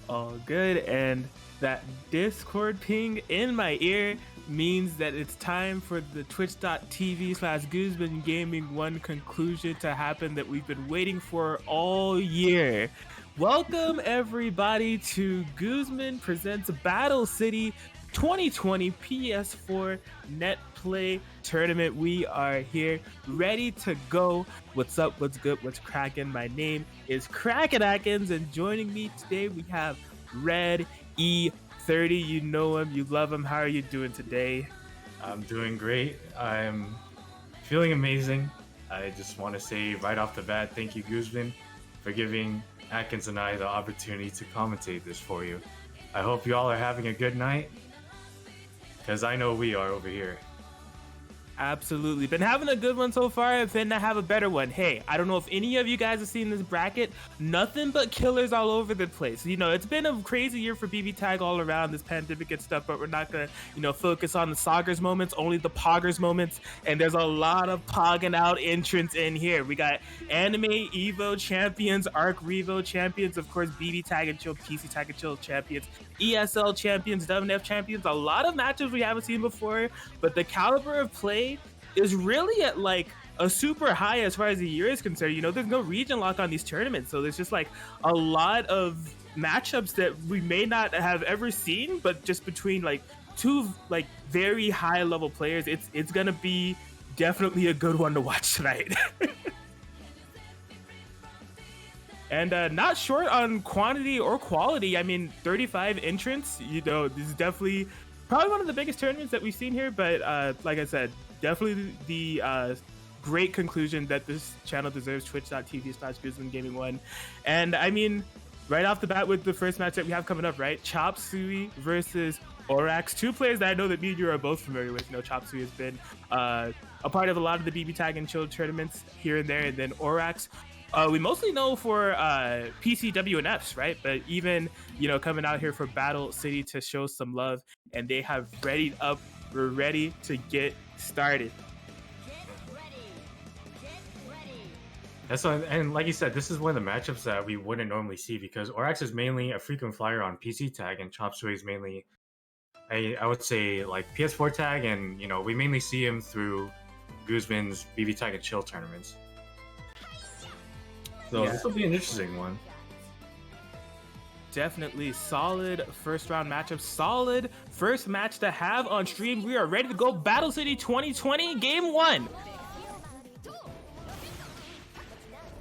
All good, and that Discord ping in my ear means that it's time for the twitch.tv/Guzman Gaming 1 conclusion to happen that we've been waiting for all year. Welcome everybody to Guzman Presents Battle City 2020 PS4 Netplay Tournament. We are here ready to go. What's up? What's good? What's cracking? My name is Krakenakins, and joining me today we have Red E30. You know him, you love him. How are you doing today? I'm doing great. I'm feeling amazing. I just want to say right off the bat, thank you, Guzman, for giving Atkins and I the opportunity to commentate this for you. I hope you all are having a good night, because I know we are over here. Absolutely. Been having a good one so far. I've been to have a better one. Hey, I don't know if any of you guys have seen this bracket. Nothing but killers all over the place. You know, it's been a crazy year for BBTAG all around this pandemic and stuff, but we're not going to, focus on the Soggers moments, only the Poggers moments. And there's a lot of pogging out entrants in here. We got Anime Evo champions, Arc Revo champions, of course, BBTAG and Chill, PC Tag and Chill champions, ESL champions, WNF champions. A lot of matches we haven't seen before, but the caliber of play is really at like a super high as far as the year is concerned. You know, there's no region lock on these tournaments, so there's just like a lot of matchups that we may not have ever seen, but just between like two like very high level players, it's gonna be definitely a good one to watch tonight. And not short on quantity or quality. I mean, 35 entrants, this is definitely probably one of the biggest tournaments that we've seen here, but like I said, definitely the great conclusion that this channel deserves. Twitch.tv/Guzman Gaming 1. And I mean, right off the bat with the first match that we have coming up, right? Chopsuey versus Orrax. Two players that I know that me and you are both familiar with. You know, Chopsuey has been a part of a lot of the BBTAG and Chill tournaments here and there, and then Orrax, we mostly know for PCWNFs, right? But even, coming out here for Battle City to show some love, and they have readied up. We're ready to get started. That's what, and like you said, this is one of the matchups that we wouldn't normally see, because Orrax is mainly a frequent flyer on PC tag, and Chopsuey is mainly, I would say, like PS4 tag, and we mainly see him through Guzman's BBTAG and Chill tournaments. So yeah, this will be an interesting one. Definitely solid first round matchup, solid first match to have on stream. We are ready to go. Battle City 2020 game 1.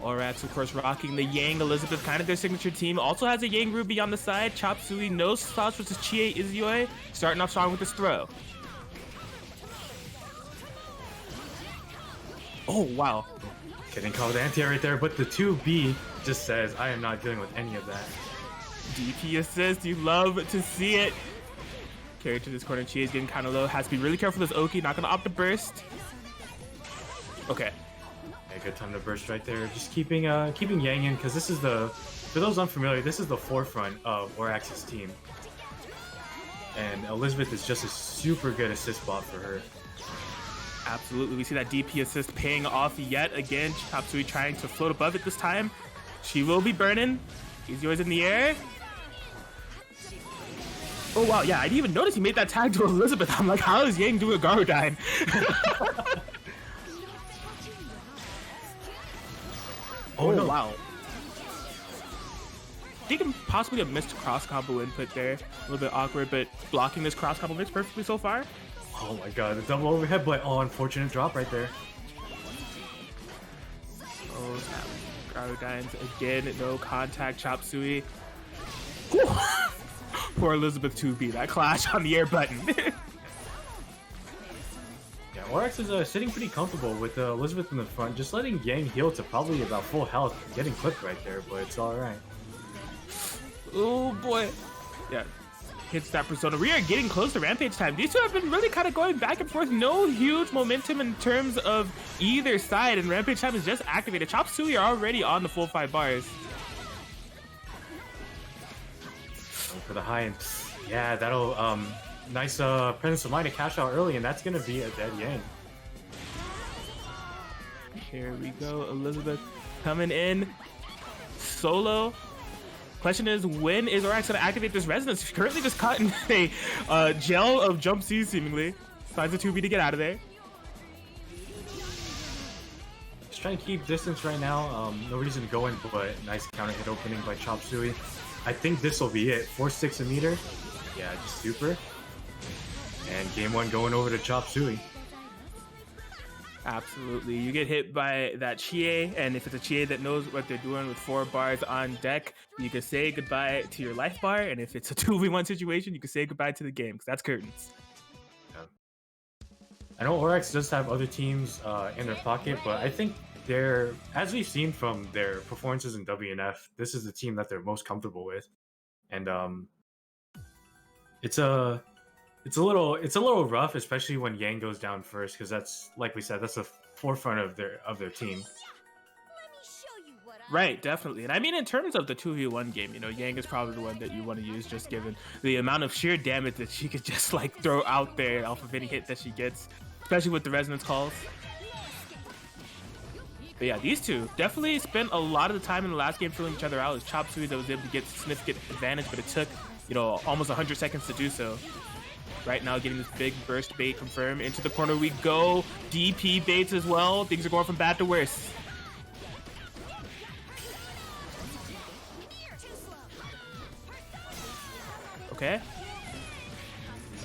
Orrax, of course, rocking the Yang Elizabeth, kind of their signature team. Also has a Yang Ruby on the side. Chopsuey, no slouch versus Chie Izuyoi, starting off strong with this throw. Oh, wow. Getting called anti right there, but the 2B just says, I am not dealing with any of that. DP assist, you love to see it. Carry to this corner, Chie is getting kind of low. Has to be really careful with this Oki, not gonna opt to burst. Okay. Yeah, good time to burst right there. Just keeping Yang in, because this is for those unfamiliar, this is the forefront of Orrax's team. And Elizabeth is just a super good assist bot for her. Absolutely, we see that DP assist paying off yet again. Chopsuey trying to float above it this time. She will be burning. Izuyoi in the air. Oh wow, yeah, I didn't even notice he made that tag to Elizabeth. I'm like, how is Yang doing a Garudyne? Oh no. Wow. He can possibly have missed cross combo input there. A little bit awkward, but blocking this cross combo mix perfectly so far. Oh my god, the double overhead, but unfortunate drop right there. Oh, Garudynes again, no contact. Chopsuey. Poor Elizabeth 2B, that clash on the air button. Yeah, Orrax is sitting pretty comfortable with Elizabeth in the front, just letting Yang heal to probably about full health, getting clipped right there, but it's alright. Oh boy. Yeah. Hits that persona. We are getting close to Rampage time. These two have been really kind of going back and forth. No huge momentum in terms of either side, and Rampage time is just activated. Chopsuey are already on the full 5 bars. For the high, and yeah, that'll nice presence of mind to cash out early, and that's gonna be a dead Yang. Here we go, Elizabeth coming in solo. Question is, when is Orrax gonna activate this resonance? He's currently just caught in a gel of jump C's seemingly. Finds a 2v to get out of there. Just trying to keep distance right now. No reason to go in, but nice counter hit opening by Chopsuey. I think this will be it. 4-6 a meter. Yeah, just super. And game one going over to Chopsuey. Absolutely. You get hit by that Chie, and if it's a Chie that knows what they're doing with 4 bars on deck, you can say goodbye to your life bar, and if it's a 2v1 situation, you can say goodbye to the game, because that's curtains. Yeah. I know Orrax does have other teams in their pocket, but I think they're, as we've seen from their performances in WNF, this is the team that they're most comfortable with. And it's a little rough, especially when Yang goes down first, because that's, like we said, that's the forefront of their team. Right, definitely. And I mean, in terms of the 2v1 game, you know, Yang is probably the one that you want to use, just given the amount of sheer damage that she could just like throw out there off of any hit that she gets, especially with the resonance calls. But yeah, these two definitely spent a lot of the time in the last game filling each other out. It was Chopsuey that was able to get significant advantage, but it took, you know, almost 100 seconds to do so. Right now, getting this big burst bait confirmed. Into the corner we go. DP baits as well. Things are going from bad to worse. Okay.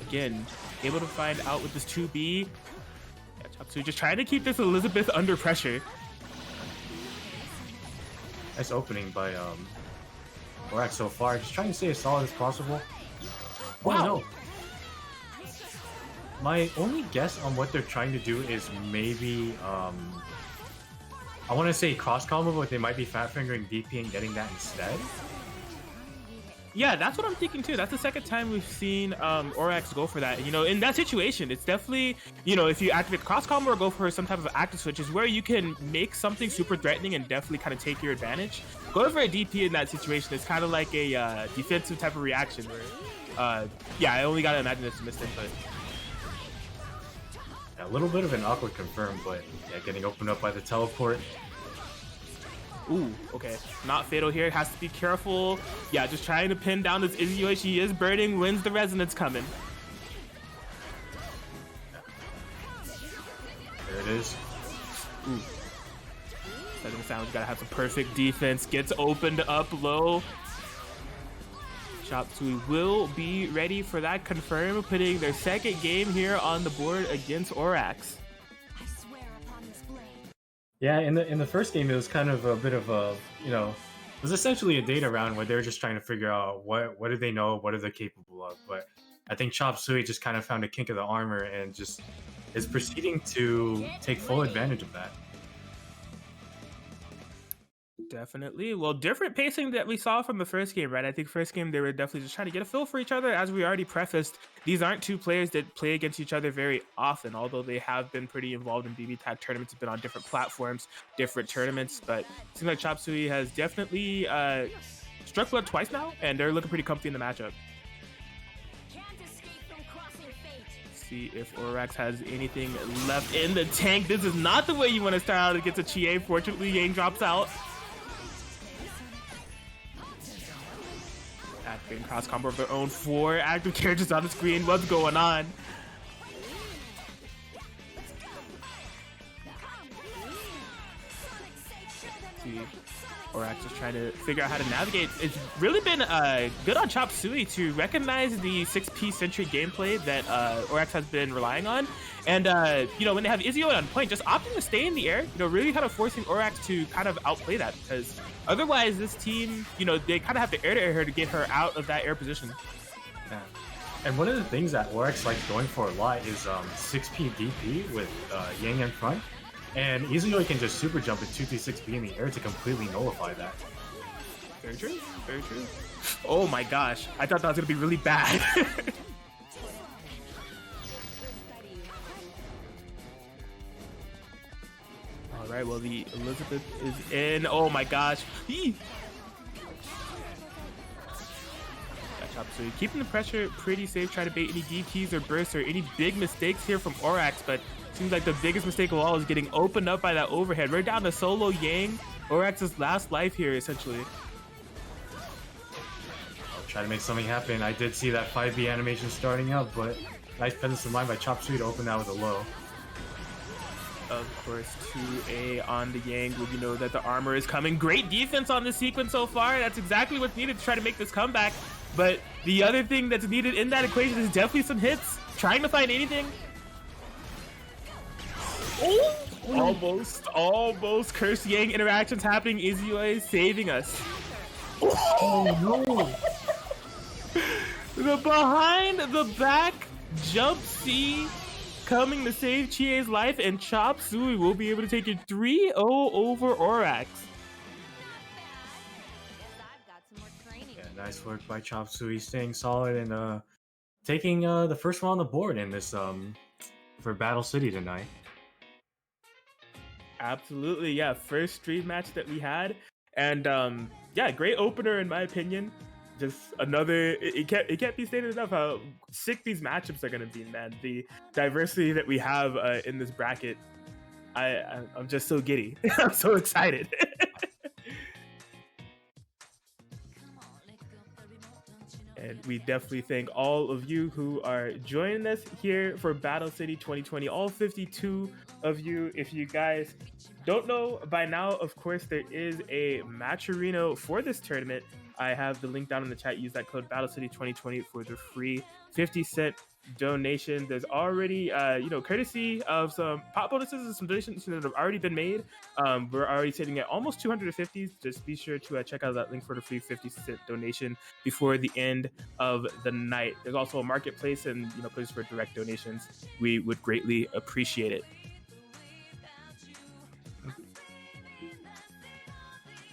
Again, able to find out with this 2B. Yeah, Chopsuey just trying to keep this Elizabeth under pressure. Nice opening by Orrax so far. Just trying to stay as solid as possible. Wow. Oh, no. My only guess on what they're trying to do is maybe, I want to say cross combo, but they might be fat fingering DP and getting that instead. Yeah, that's what I'm thinking too. That's the second time we've seen Orrax go for that. You know, in that situation, it's definitely, you know, if you activate cross combo or go for some type of active switch, is where you can make something super threatening and definitely kind of take your advantage. Going for a DP in that situation is kind of like a defensive type of reaction where, yeah, I only gotta imagine it's a mistake, but. A little bit of an awkward confirm, but yeah, getting opened up by the teleport. Ooh, okay. Not fatal here. Has to be careful. Yeah, just trying to pin down this Izzy. She is burning. Wins the resonance coming. There it is. Ooh. Setting sound. You gotta have some perfect defense. Gets opened up low. Chopsuey will be ready for that confirm, putting their second game here on the board against Orrax. Yeah, in the first game, it was kind of a bit of a, you know, it was essentially a data round where they were just trying to figure out what do they know, what are they capable of. But I think Chopsuey just kind of found a kink of the armor and just is proceeding to take full advantage of that. Definitely. Well, different pacing that we saw from the first game, right? I think first game, they were definitely just trying to get a feel for each other. As we already prefaced, these aren't two players that play against each other very often, although they have been pretty involved in BBTAG tournaments, have been on different platforms, different tournaments. But it seems like Chopsuey has definitely struck blood twice now, and they're looking pretty comfy in the matchup. See if Orrax has anything left in the tank. This is not the way you want to start out against a Chie. Fortunately, Yang drops out. Activating cross combo of their own. 4 active characters on the screen. What's going on? See, Orrax is trying to figure out how to navigate. It's really been good on Chopsuey to recognize the 6P centric gameplay that Orrax has been relying on. And, you know, when they have Izzy on point, just opting to stay in the air, you know, really kind of forcing Orrax to kind of outplay that, because otherwise this team, you know, they kind of have to air her to get her out of that air position. Yeah. And one of the things that Orrax likes going for a lot is 6P DP with Yang in front. And Izzy can just super jump at 236B in the air to completely nullify that. Very true. Very true. Oh my gosh. I thought that was going to be really bad. All right. Well, the Elizabeth is in. Oh my gosh. So you're keeping the pressure pretty safe, trying to bait any DPs or bursts or any big mistakes here from Orrax, but seems like the biggest mistake of all is getting opened up by that overhead. We're down to solo Yang, Orrax's last life here, essentially. try to make something happen. I did see that 5B animation starting up, but nice pedestal line by Chopsuey to open that with a low. Of course, 2A on the Yang. You know that the armor is coming. Great defense on this sequence so far. That's exactly what's needed to try to make this comeback. But the other thing that's needed in that equation is definitely some hits. Trying to find anything. Oh! Almost. Curse Yang interactions happening. Izzy saving us. Oh no! The behind the back jump C coming to save Chie's life, and Chopsuey will be able to take it 3-0 over Orrax. Yeah, nice work by Chopsuey, staying solid and taking the first one on the board in this for Battle City tonight. Absolutely, yeah. First stream match that we had, and yeah, great opener in my opinion. Just another, it can't be stated enough how sick these matchups are gonna be, man. The diversity that we have in this bracket, I'm just so giddy. I'm so excited. And we definitely thank all of you who are joining us here for Battle City 2020, all 52 of you. If you guys don't know by now, of course, there is a match arena for this tournament. I have the link down in the chat. Use that code Battle City 2020 for the free 50-cent donation. There's already, courtesy of some pop bonuses and some donations that have already been made. We're already sitting at almost 250. Just be sure to check out that link for the free 50-cent donation before the end of the night. There's also a marketplace and place for direct donations. We would greatly appreciate it.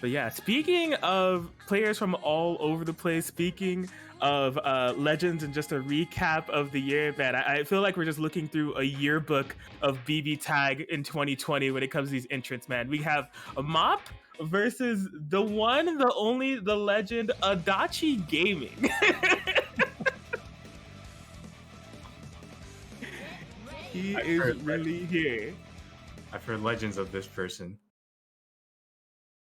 But yeah, speaking of players from all over the place, speaking of legends and just a recap of the year, man, I feel like we're just looking through a yearbook of BBTAG in 2020 when it comes to these entrants, man. We have a Mop versus the one, the only, the legend, Adachi Gaming. He is really here. I've heard legends of this person.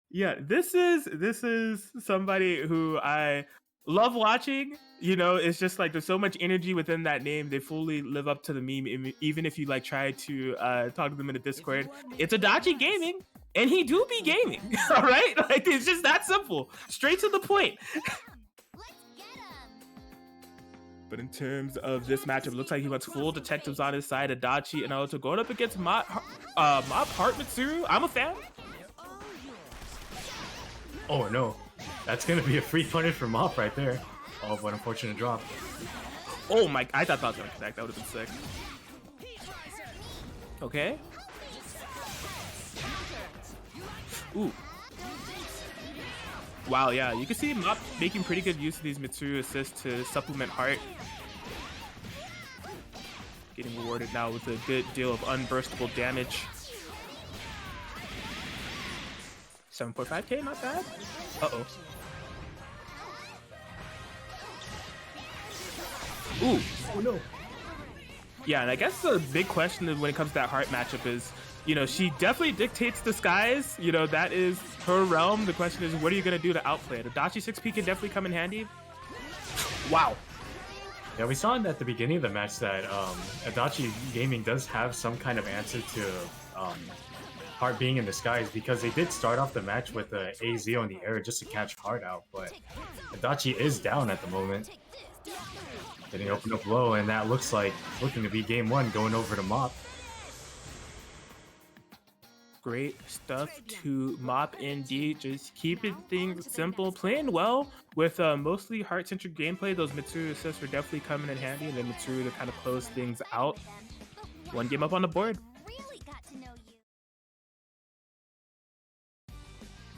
Yeah, this is somebody who I love watching. It's just like there's so much energy within that name. They fully live up to the meme, even if you like try to talk to them in a Discord. It's Adachi Gaming, and he do be gaming. All right, like it's just that simple, straight to the point. But in terms of this matchup, it looks like he wants full detectives on his side. Adachi and Naoto going up against Mop Heart Mitsuru. I'm a fan. Oh no, that's gonna be a free punish for Mop right there. Oh, but unfortunate drop. Oh my, I thought that was gonna connect. That would have been sick. Okay. Ooh. Wow, yeah, you can see Mop making pretty good use of these Mitsuru assists to supplement Heart. Getting rewarded now with a good deal of unburstable damage. 7.5k, not bad. Uh-oh. Ooh. Oh no. Yeah, and I guess the big question when it comes to that Heart matchup is, she definitely dictates the skies. That is her realm. The question is, what are you going to do to outplay it? Adachi 6P can definitely come in handy. Wow. Yeah, we saw at the beginning of the match that Adachi Gaming does have some kind of answer to Heart being in the skies, because they did start off the match with the AZ in the air just to catch Heart out, but Adachi is down at the moment. Getting opened up low, and that looking to be game one, going over to Mop. Great stuff to Mop indeed. Just keeping things simple, playing well with mostly Heart-centric gameplay. Those Mitsuru assists were definitely coming in handy, and then Mitsuru to kind of close things out. One game up on the board.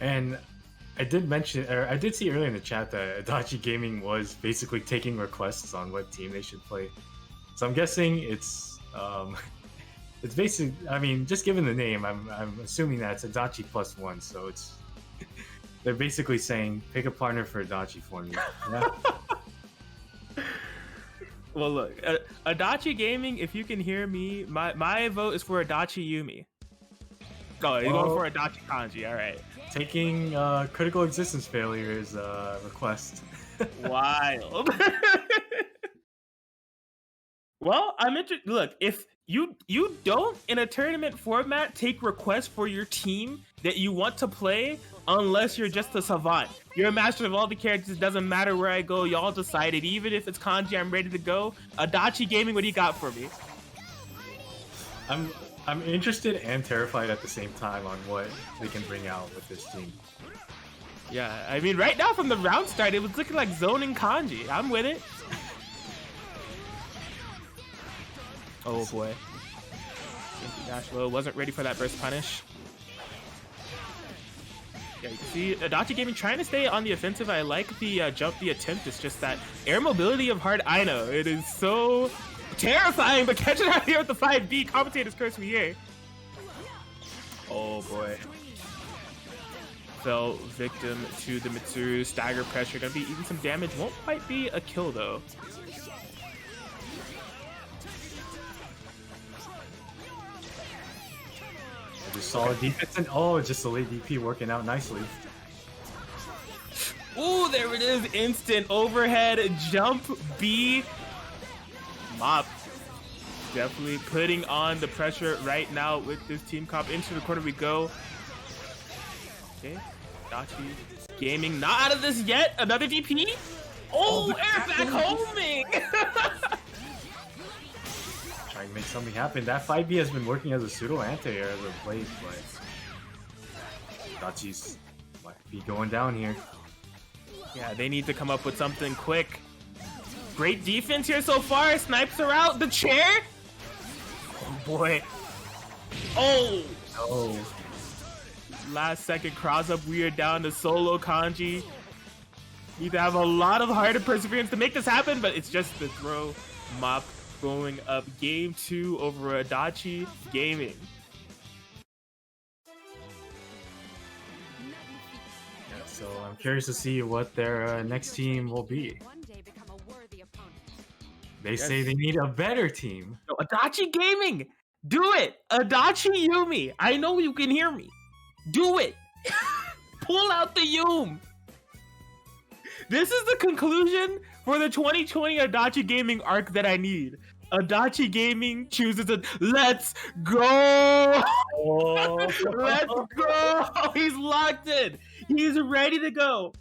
And I did see earlier in the chat that Adachi Gaming was basically taking requests on what team they should play. So I'm guessing it's basically, I mean, just given the name, I'm assuming that it's Adachi +1. So they're basically saying pick a partner for Adachi for me. Yeah. Well, look, Adachi Gaming, if you can hear me, my vote is for Adachi Yumi. Oh, you're going for Adachi Kanji. All right. Taking critical existence failure is a request. Wild. Well, I'm interested. Look, if you don't in a tournament format take requests for your team that you want to play unless you're just a savant. You're a master of all the characters. It doesn't matter where I go. Y'all decided. Even if it's kanji, I'm ready to go. Adachi Gaming, what do you got for me? I'm interested and terrified at the same time on what they can bring out with this team. Yeah, I mean, right now from the round start, it was looking like zoning kanji. I'm with it. Oh boy. Dash low, wasn't ready for that burst punish. Yeah, you can see Adachi Gaming trying to stay on the offensive. I like the jump, the attempt. It's just that air mobility of Heart. I know, it is so terrifying, but catching out here with the 5B, commentator's curse we hear. Oh boy. Fell victim to the Mitsuru. Stagger pressure, gonna be eating some damage. Won't quite be a kill though. Just solid defense and oh, just a late DP working out nicely. Ooh, there it is. Instant overhead jump B. Mop. Definitely putting on the pressure right now with this team comp. Into the corner we go. Okay. Dachi Gaming not out of this yet. Another DP. Oh, air back homing. Trying to make something happen. That 5B has been working as a pseudo anti-air as of late, but Dachi's might be going down here. Yeah, they need to come up with something quick. Great defense here so far. Snipes are out. The chair. Oh boy. Oh. Oh. Last second cross up. We are down to solo kanji. Need to have a lot of heart and perseverance to make this happen, but it's just the throw. Mop going up game 2 over Adachi Gaming. Yeah, so I'm curious to see what their next team will be. They say they need a better team. No, Adachi Gaming, do it. Adachi Yumi, I know you can hear me. Do it. Pull out the Yum. This is the conclusion for the 2020 Adachi Gaming arc that I need. Adachi Gaming chooses a let's go. Oh. Let's go. He's locked in. He's ready to go.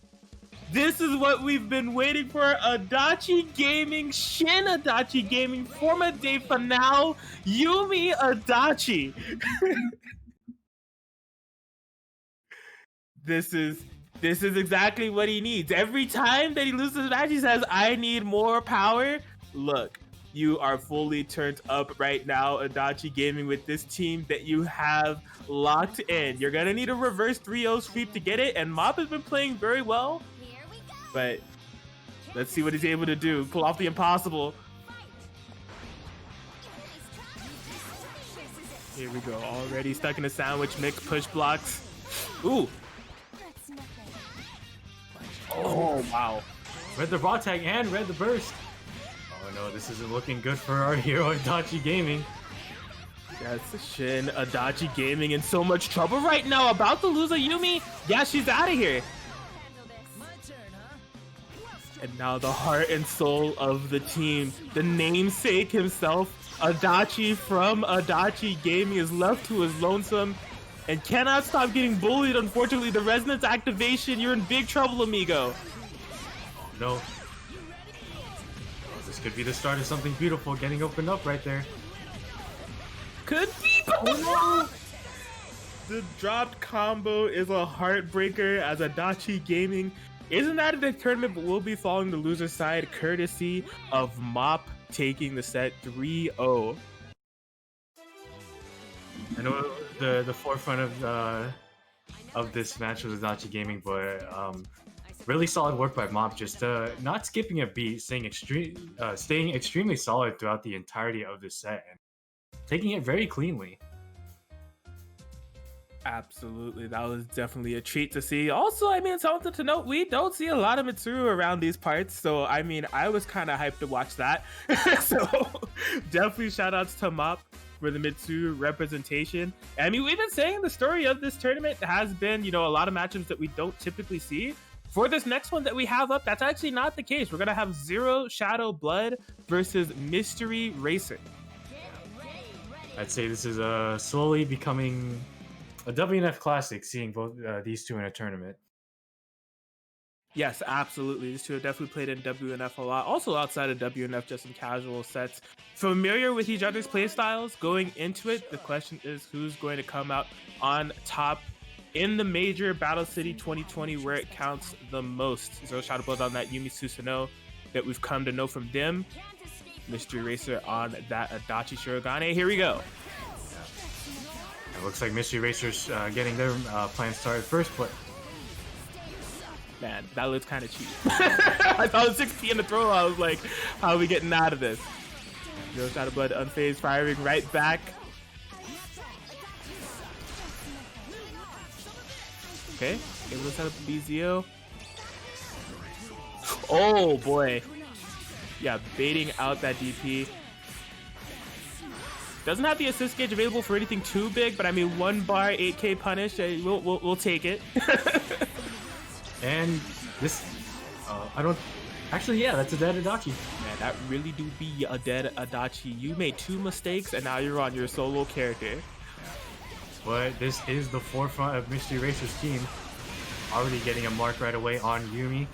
This is what we've been waiting for. Adachi Gaming, Shin Adachi Gaming, Forma de Finale, Yumi Adachi. This is exactly what he needs. Every time that he loses a match, he says, I need more power. Look, you are fully turned up right now, Adachi Gaming, with this team that you have locked in. You're gonna need a reverse 3-0 sweep to get it, and Mop has been playing very well. But let's see what he's able to do. Pull off the impossible. Here we go. Already stuck in a sandwich mix, push blocks. Ooh. Oh, wow. Read the raw tag and read the burst. Oh no, this isn't looking good for our hero Adachi Gaming. That's Shin Adachi Gaming in so much trouble right now. About to lose a Yumi. Yeah, she's out of here. And now the heart and soul of the team, the namesake himself, Adachi from Adachi Gaming, is left to his lonesome and cannot stop getting bullied. Unfortunately, the resonance activation, you're in big trouble, amigo. Oh no. Oh, this could be the start of something beautiful getting opened up right there. Could be. Oh, no. The dropped combo is a heartbreaker as Adachi Gaming isn't out of the tournament, but will be following the loser side courtesy of Mop taking the set 3-0. I know the forefront of this match was Adachi Gaming, but really solid work by Mop, just not skipping a beat, staying extremely solid throughout the entirety of this set and taking it very cleanly. Absolutely, that was definitely a treat to see. Also, I mean, something to note, we don't see a lot of Mitsuru around these parts, so I mean, I was kind of hyped to watch that. So definitely shout outs to Mop for the Mitsuru representation. I mean, we've been saying the story of this tournament has been, you know, a lot of matchups that we don't typically see. For this next one that we have up, that's actually not the case. We're gonna have ZeroShadowBlood versus MysteryRacer. I'd say this is slowly becoming a WNF classic, seeing both these two in a tournament. Yes, absolutely. These two have definitely played in WNF a lot. Also outside of WNF, just in casual sets. Familiar with each other's playstyles going into it. The question is who's going to come out on top in the major Battle City 2020 where it counts the most. ZeroShadowBlood on that Yumi Susanoo that we've come to know from them. MysteryRacer on that Adachi Shirogane. Here we go. It looks like MysteryRacer's getting their plan started first, but man, that looks kind of cheap. I saw the 6P in the throw. I was like, how are we getting out of this? ZeroShadowBlood unfazed, firing right back. Okay, able to set up the BZO. Oh boy. Yeah, baiting out that DP. Doesn't have the assist gauge available for anything too big, but I mean, 1 bar, 8K punish, we'll take it. And this, I don't, actually, yeah, that's a dead Adachi. Man, that really do be a dead Adachi. You made 2 mistakes and now you're on your solo character. But this is the forefront of MysteryRacer's team. Already getting a mark right away on Yumi.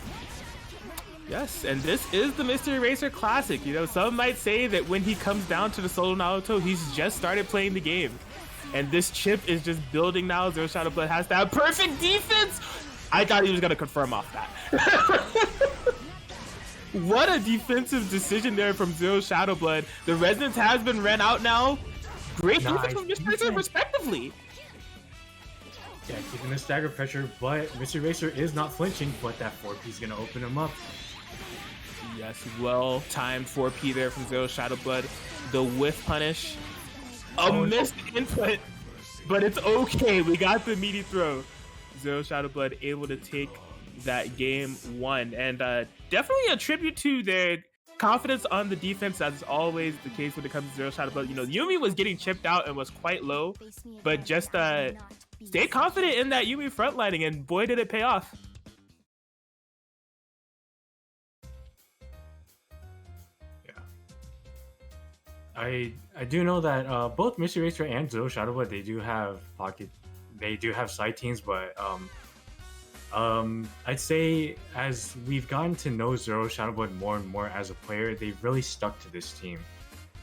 Yes, and this is the MysteryRacer Classic. You know, some might say that when he comes down to the solo Naruto, he's just started playing the game. And this chip is just building now. ZeroShadowBlood has to have perfect defense. I thought he was going to confirm off that. What a defensive decision there from ZeroShadowBlood. The resonance has been ran out now. Great defense from MysteryRacer respectively. Yeah, keeping the stagger pressure, but MysteryRacer is not flinching, but that 4P is going to open him up. Yes, well-timed 4P there from ZeroShadowBlood. The whiff punish. A missed input, but it's okay. We got the meaty throw. ZeroShadowBlood able to take that game 1. And definitely a tribute to their confidence on the defense, as is always the case when it comes to ZeroShadowBlood. You know, Yumi was getting chipped out and was quite low, but just stay confident in that Yumi frontlining, and boy did it pay off. Yeah. I do know that both MysteryRacer and ZeroShadowBlood, they do have side teams, but I'd say as we've gotten to know ZeroShadowBlood more and more as a player, they've really stuck to this team.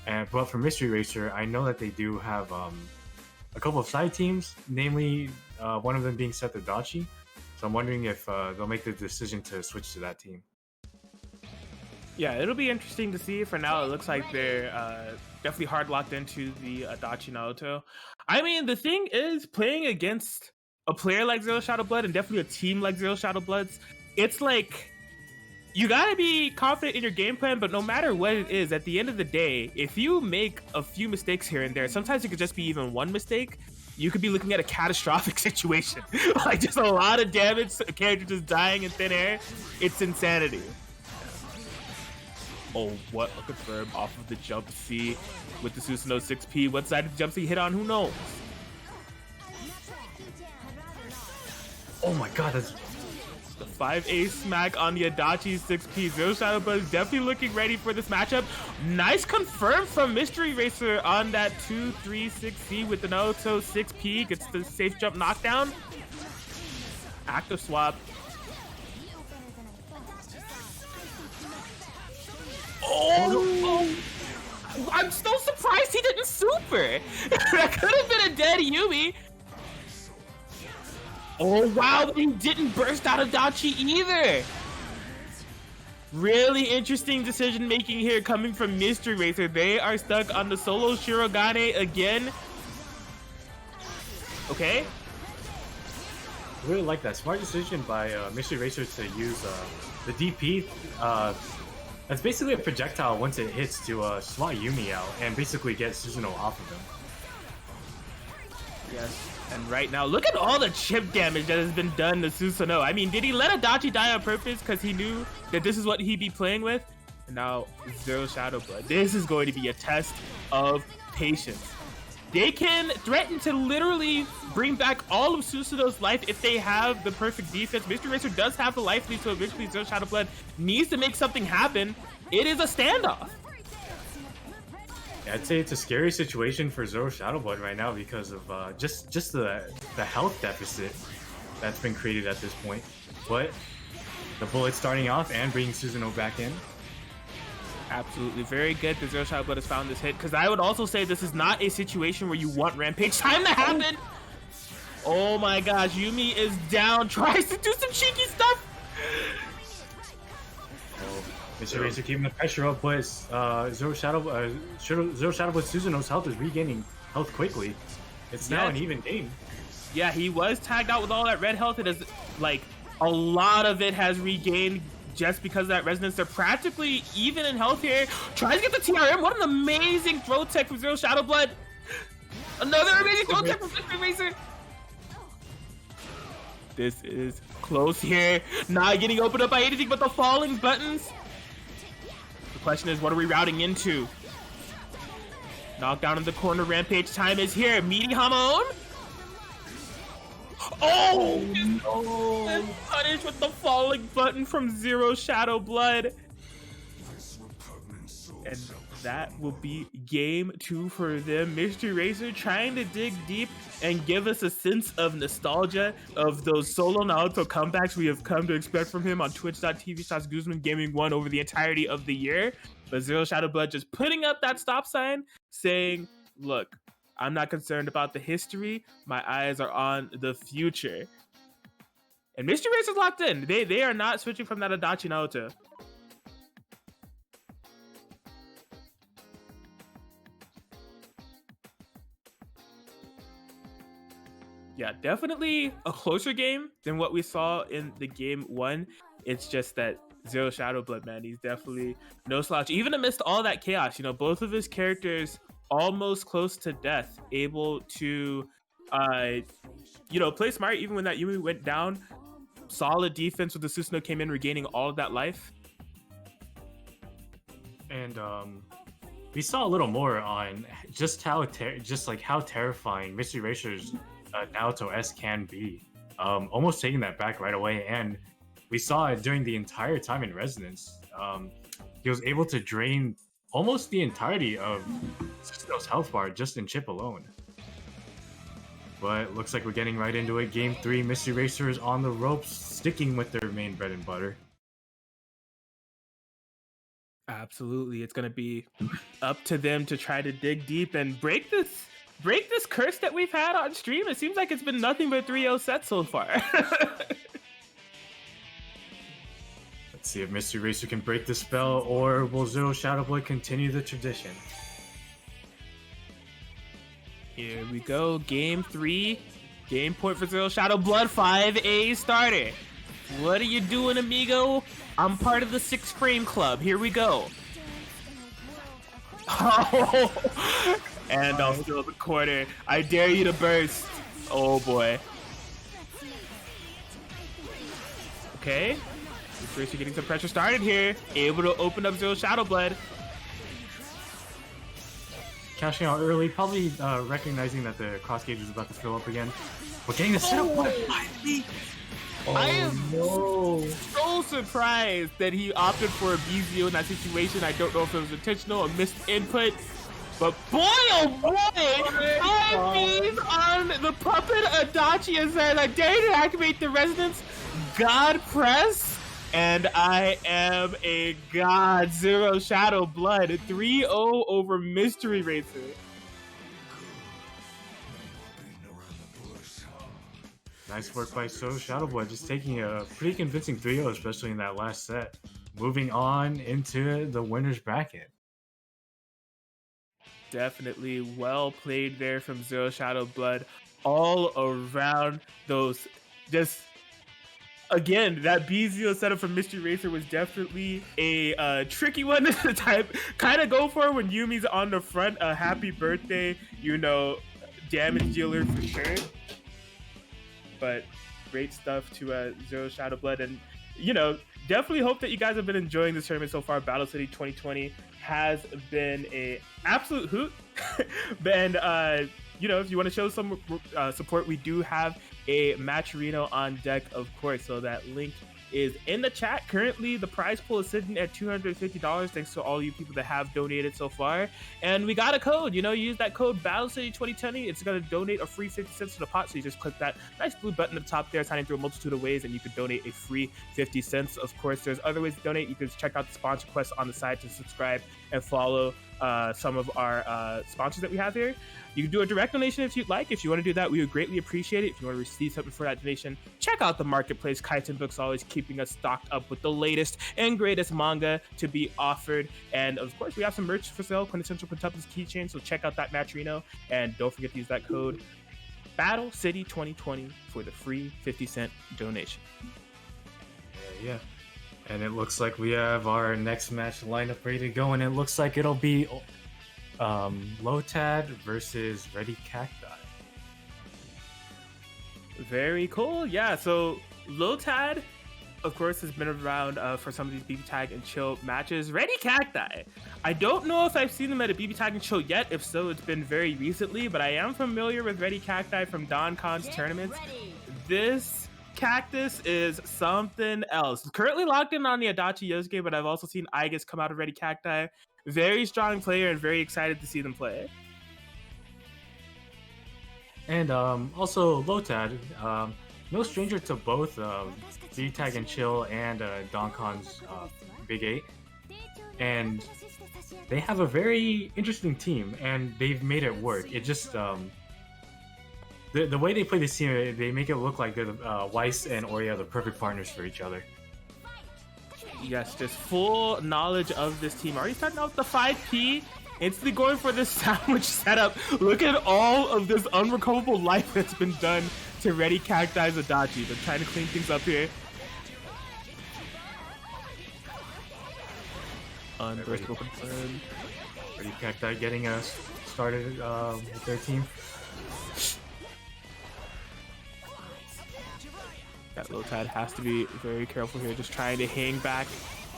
But for MysteryRacer, I know that they do have a couple of side teams, namely one of them being Seth Adachi. So I'm wondering if they'll make the decision to switch to that team. Yeah, it'll be interesting to see. For now, it looks like they're definitely hard locked into the Adachi Naruto. I mean, the thing is, playing against a player like ZeroShadowBlood and definitely a team like ZeroShadowBlood's, it's like you gotta be confident in your game plan, but no matter what it is, at the end of the day, if you make a few mistakes here and there, sometimes it could just be even one mistake, you could be looking at a catastrophic situation. Like just a lot of damage, a character just dying in thin air. It's insanity. Oh, what a confirm off of the jump C with the Susanoo 6P. What side did the jump C hit on? Who knows? Oh my god, that's the 5A smack on the Adachi 6P. ZeroShadowBlood is definitely looking ready for this matchup. Nice confirm from MysteryRacer on that 2-3-6C with the Naruto 6P. Gets the safe jump knockdown. Active swap. Oh! I'm so surprised he didn't super. That could have been a dead Yumi. Oh wow, but he didn't burst out Adachi either. Really interesting decision making here coming from MysteryRacer. They are stuck on the solo Shirogane again. Okay. I really like that smart decision by MysteryRacer to use the DP. That's basically a projectile once it hits to slot Yumi out and basically get Susanoo off of him. Yes. And right now, look at all the chip damage that has been done to Susanoo. I mean, did he let Adachi die on purpose because he knew that this is what he'd be playing with? And now, ZeroShadowBlood. This is going to be a test of patience. they can threaten to literally bring back all of Susanoo's life if they have the perfect defense. MysteryRacer does have the life lead, so eventually ZeroShadowBlood needs to make something happen. It is a standoff. Yeah, I'd say it's a scary situation for ZeroShadowBlood right now because of just the health deficit that's been created at this point. But the bullet starting off and bringing Susanoo back in. Absolutely, very good that ZeroShadowBlood has found this hit, because I would also say this is not a situation where you want Rampage time to happen. Oh my gosh, Yumi is down, tries to do some cheeky stuff. MysteryRacer keeping the pressure up, but ZeroShadowBlood Susanoo's health is regaining health quickly. It's now an even game. Yeah, he was tagged out with all that red health. It is like a lot of it has regained just because of that resonance. They're practically even in health here. Tries to get the TRM. What an amazing throw tech from ZeroShadowBlood. Another amazing throw tech from MysteryRacer. This is close here. Not getting opened up by anything but the falling buttons. The question is, what are we routing into? Knockdown in the corner. Rampage time is here. Meaty Hamon. Oh no! And punished with the falling button from ZeroShadowBlood. And that will be game 2 for them. MysteryRacer trying to dig deep and give us a sense of nostalgia of those solo Naruto comebacks we have come to expect from him on twitch.tv/GuzmanGaming1 over the entirety of the year. But ZeroShadowBlood just putting up that stop sign saying, look, I'm not concerned about the history. My eyes are on the future. And MysteryRacer's locked in. They are not switching from that Adachi Naruto. Yeah, definitely a closer game than what we saw in the game 1. It's just that ZeroShadowBlood, man, he's definitely no slouch. Even amidst all that chaos, you know, both of his characters almost close to death, able to you know, play smart even when that Yumi went down. Solid defense with the Susanoo came in, regaining all of that life. And we saw a little more on just how terrifying MysteryRacer's Naruto S can be. Almost taking that back right away, and we saw it during the entire time in Resonance. He was able to drain almost the entirety of Susanoo's health bar just in chip alone. But looks like we're getting right into it. Game 3, MysteryRacer is on the ropes, sticking with their main bread and butter. Absolutely, it's gonna be up to them to try to dig deep and break this curse that we've had on stream. It seems like it's been nothing but 3-0 sets so far. Let's see if MysteryRacer can break the spell, or will ZeroShadowBlood continue the tradition? Here we go, game 3. Game point for ZeroShadowBlood, 5A starter. What are you doing, amigo? I'm part of the 6 frame club. Here we go. Oh, and I'll steal the corner. I dare you to burst. Oh boy. Okay. MysteryRacer getting some pressure started here. Able to open up ZeroShadowBlood. Cashing out early, probably recognizing that the cross gauge is about to fill up again. We're getting the setup by me. I am so surprised that he opted for a BZO in that situation. I don't know if it was intentional or missed input. But boy, oh boy, 5 bees on the puppet Adachi and says, I dare you to activate the resonance. God press. And I am a god. ZeroShadowBlood 3-0 over MysteryRacer. Nice work by ZeroShadowBlood, just taking a pretty convincing 3-0, especially in that last set. Moving on into the winner's bracket. Definitely well played there from ZeroShadowBlood. All around those, just again, that B0 setup from MysteryRacer was definitely a tricky one to type. Kind of go for when Yumi's on the front. A happy birthday, you know, damage dealer for sure. But great stuff to ZeroShadowBlood, and you know, definitely hope that you guys have been enjoying this tournament so far. Battle City 2020 has been a absolute hoot, and you know, if you want to show some support, we do have a Matcherino on deck, of course. So that link is in the chat. Currently, the prize pool is sitting at $250 thanks to all you people that have donated so far. And we got a code. You know, use that code BattleCity2020. It's going to donate a free 50 cents to the pot. So you just click that nice blue button at the top there, signing through a multitude of ways, and you could donate a free 50 cents. Of course, there's other ways to donate. You can check out the sponsor quest on the side to subscribe and follow some of our sponsors that we have here. You can do a direct donation if you'd like. If you want to do that, we would greatly appreciate it. If you want to receive something for that donation, check out the marketplace. Kaiten Books always keeping us stocked up with the latest and greatest manga to be offered. And of course, we have some merch for sale, Quintessential Quintuplets keychain. So check out that Matcherino, and don't forget to use that code BattleCity2020 for the free 50-cent donation. Yeah. And it looks like we have our next match lineup ready to go, and it looks like it'll be Lotad versus RettCacti. Very cool. Yeah, so Lotad, of course, has been around for some of these BBTAG and Chill matches. RettCacti, I don't know if I've seen them at a BBTAG and Chill yet. If so, it's been very recently, but I am familiar with RettCacti from DonCon's tournaments. This cactus is something else. Currently locked in on the Adachi Yosuke, but I've also seen Igus come out of RettCacti. Very strong player and very excited to see them play. And also Lotad, no stranger to both BBTAG and Chill and DonCon's Big 8. And they have a very interesting team, and they've made it work. It just the way they play this team, they make it look like they're Weiss and Ori are the perfect partners for each other. Yes, just full knowledge of this team. Already starting out with the 5P, instantly going for this sandwich setup. Look at all of this unrecoverable life that's been done to RettCacti's Adachi. They're trying to clean things up here. Unburstable confirmed. RettCacti getting us started with their team. That Lotad has to be very careful here, just trying to hang back.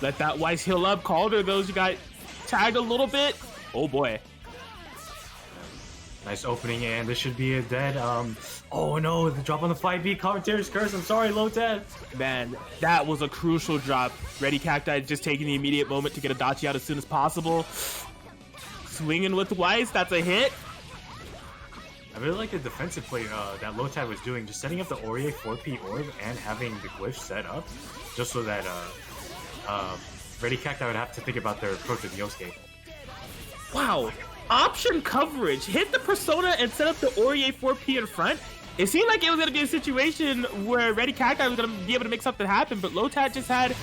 Let that Weiss heal up. Calder, those you got tagged a little bit. Oh boy. Nice opening, and this should be a dead. Oh no, the drop on the 5B. Commentator's curse. I'm sorry, Lotad. Man, that was a crucial drop. RettCacti just taking the immediate moment to get Adachi out as soon as possible. Swinging with Weiss, that's a hit. I really like the defensive play that Lotad was doing, just setting up the Ori 4P orb and having the glyph set up, just so that RettCacti would have to think about their approach with Yosuke. Wow, option coverage. Hit the persona and set up the Ori 4P in front. It seemed like it was going to be a situation where RettCacti was going to be able to make something happen, but Lotad just had...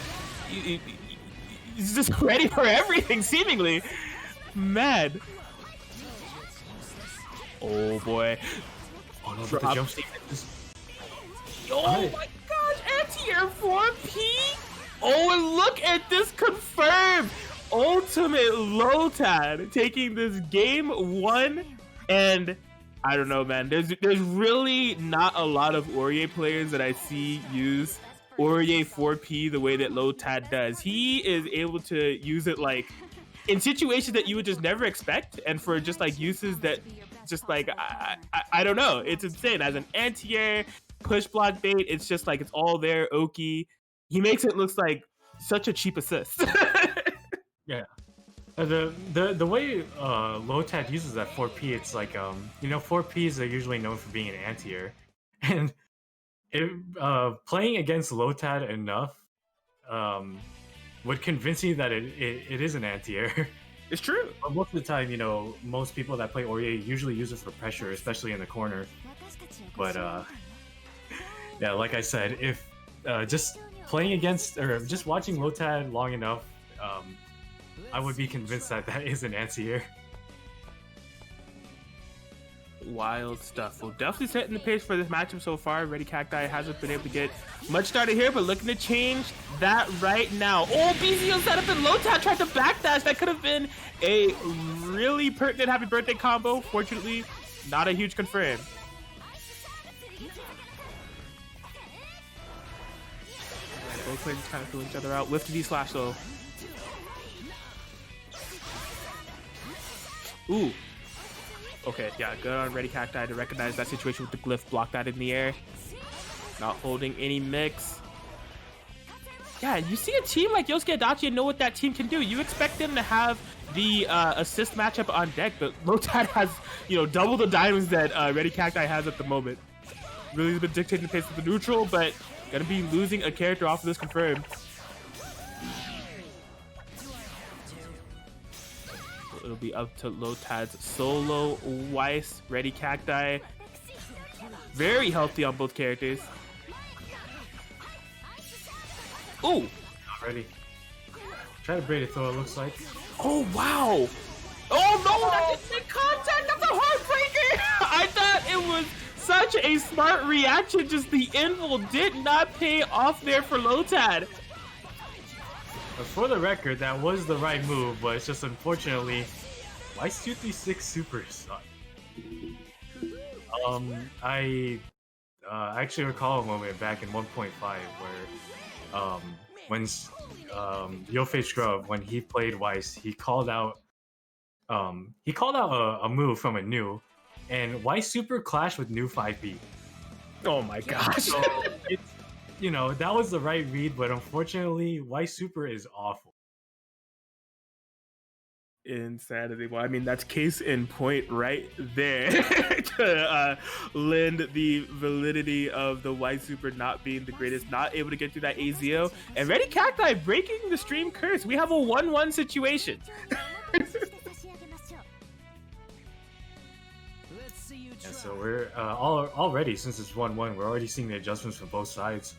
He's just ready for everything, seemingly. Mad. Oh boy. Oh no, but the jump step is... Oh my gosh, anti-air 4P! Oh, and look at this confirmed! Ultimate Lotad taking this game 1, and I don't know, man. There's really not a lot of Ori players that I see use Ori 4P the way that Lotad does. He is able to use it like in situations that you would just never expect, and for just like uses that just like I don't know, it's insane. As an anti-air push block bait, it's just like it's all there. Oki, he makes it look like such a cheap assist. Yeah, the way Lotad uses that 4P, it's like you know, 4Ps are usually known for being an anti-air, and playing against Lotad enough would convince you that it is an anti-air. It's true. But most of the time, you know, most people that play Ori usually use it for pressure, especially in the corner. But yeah, like I said, if just playing against or just watching Lotad long enough, I would be convinced that that is an anti-air. Wild stuff. Well, definitely setting the pace for this matchup so far. RettCacti hasn't been able to get much started here, but looking to change that right now. Oh, BZO set up and Lotad tried to backdash. That could have been a really pertinent happy birthday combo. Fortunately, not a huge confirm. Right, both players kind of fill each other out. Lifted slash though. Ooh. Okay, yeah, good on RettCacti to recognize that situation with the glyph, block that in the air. Not holding any mix. Yeah, you see a team like Yosuke Adachi and know what that team can do. You expect them to have the assist matchup on deck, but Lotad has, you know, double the diamonds that RettCacti has at the moment. Really been dictating the pace of the neutral, but gonna be losing a character off of this confirmed. It'll be up to Lotad's solo. Weiss, RettCacti. Very healthy on both characters. Ooh! Not ready. Try to braid it though, it looks like. Oh, wow! Oh no, that didn't make contact! That's a heartbreaker! I thought it was such a smart reaction, just the invul did not pay off there for Lotad. But for the record, that was the right move, but it's just unfortunately, Weiss 236 Super sucked. I actually recall a moment back in 1.5 where when Yofei Scrub, when he played Weiss, he called out a move from a new, and Weiss Super clashed with new 5B. Oh my gosh. So it's, you know, that was the right read, but unfortunately, Weiss Super is awful. Insanity. Well, I mean, that's case in point right there to lend the validity of the Weiss Super not being the greatest, not able to get through that AZO. And RettCacti breaking the stream curse. We have a 1-1 situation. And so we're already, since it's 1-1, we're already seeing the adjustments from both sides.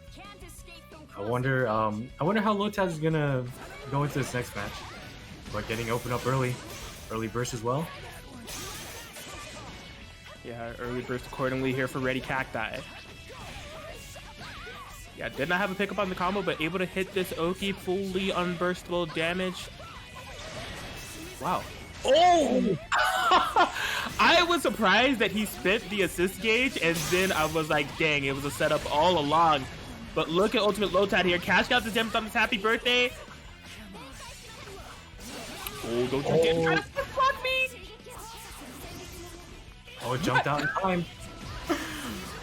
I wonder how Lotad is gonna go into this next match. But getting open up early burst as well. Yeah, early burst accordingly here for RettCacti. Yeah, did not have a pickup on the combo, but able to hit this Oki fully unburstable damage. Wow. Oh! I was surprised that he spent the assist gauge, and then I was like, dang, it was a setup all along. But look at Ultimate Lotad here, cashed out the gems on his happy birthday. Oh, don't you get trying to flip me! Oh, it jumped out in time.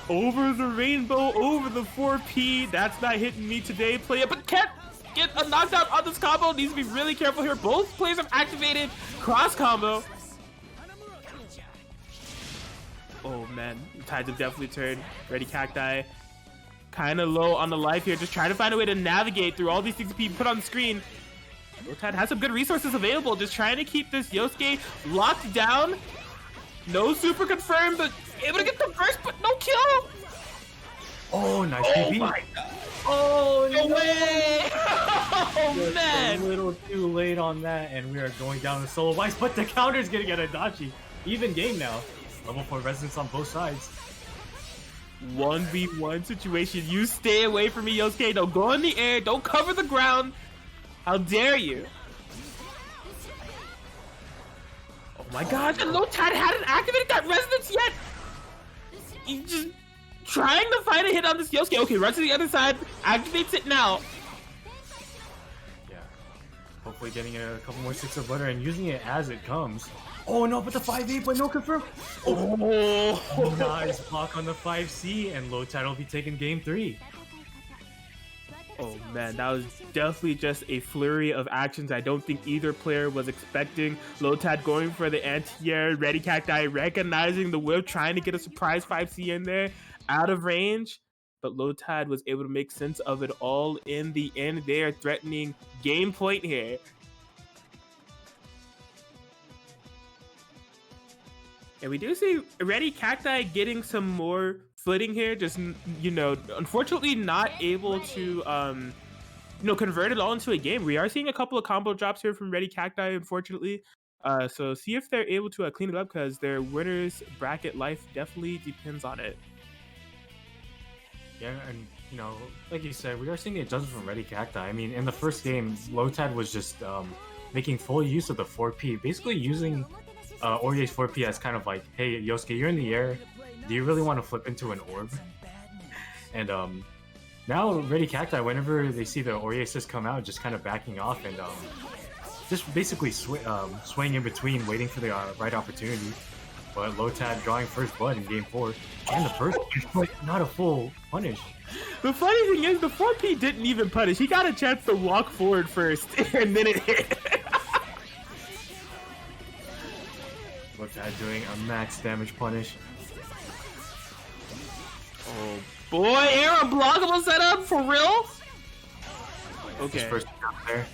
Over the rainbow, over the 4P. That's not hitting me today, player. But can't get a knockdown on this combo. Needs to be really careful here. Both players have activated cross combo. Oh man, the tides have definitely turned. RettCacti kind of low on the life here. Just trying to find a way to navigate through all these things being put on the screen. Lotad has some good resources available, just trying to keep this Yosuke locked down. No super confirmed, but able to get the burst, but no kill. Oh, nice Oh PB. my god. Oh, no way. Oh, Just man. a little too late on that, and we are going down to solo Weiss, but the counter's gonna get Adachi. Even game now. Level 4 resonance on both sides. 1v1 situation. You stay away from me, Yosuke. Don't go in the air. Don't cover the ground. How dare you? Oh my god, and Lotad hadn't activated that resonance yet! He's just trying to find a hit on this Yosuke. Okay, runs to the other side, activates it now. Yeah. Hopefully getting a couple more sticks of butter and using it as it comes. Oh no, but the 5-8, but no confirm. Oh, nice block on the 5C, and Lotad will be taking game 3. Oh man, that was definitely just a flurry of actions I don't think either player was expecting. Lotad going for the anti-air, RettCacti recognizing the whip, trying to get a surprise 5C in there, out of range. But Lotad was able to make sense of it all in the end there, threatening game point here. And we do see RettCacti getting some more footing here, just, you know, unfortunately not able to, you know, convert it all into a game. We are seeing a couple of combo drops here from RettCacti, unfortunately. So see if they're able to clean it up, because their winner's bracket life definitely depends on it. Yeah, and, you know, like you said, we are seeing the adjustment from RettCacti. I mean, in the first game, Lotad was just making full use of the 4P, basically using Orye's 4P as kind of like, hey, Yosuke, you're in the air. Do you really want to flip into an orb? And now RettCacti, whenever they see the Orye assist come out, just kind of backing off and just basically swaying in between, waiting for the right opportunity. but Lotad drawing first blood in game 4. And the first but not a full punish. The funny thing is, the 4P didn't even punish. He got a chance to walk forward first, and then it hit. Lotad doing a max damage punish. Oh boy, air unblockable setup for real? Okay. His first jump there.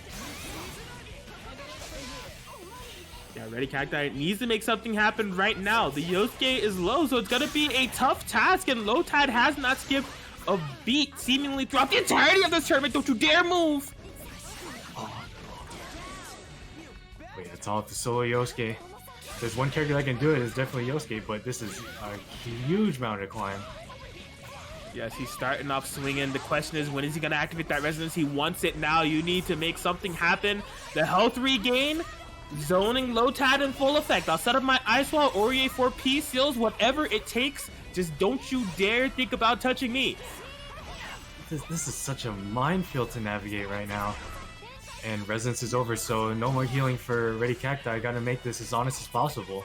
Yeah, RettCacti needs to make something happen right now. The Yosuke is low, so it's gonna be a tough task, and Lotad has not skipped a beat seemingly throughout the entirety of this tournament. Don't you dare move! Oh. Wait, it's all up to solo Yosuke. If there's one character that can do it, it's definitely Yosuke, but this is a huge mountain to climb. Yes, he's starting off swinging. The question is, when is he going to activate that resonance? He wants it now. You need to make something happen. The health regain, zoning Lotad in full effect. I'll set up my Ice Wall, Aurier 4P seals, whatever it takes. Just don't you dare think about touching me. This is such a minefield to navigate right now. And resonance is over, so no more healing for RettCacti. I gotta make this as honest as possible.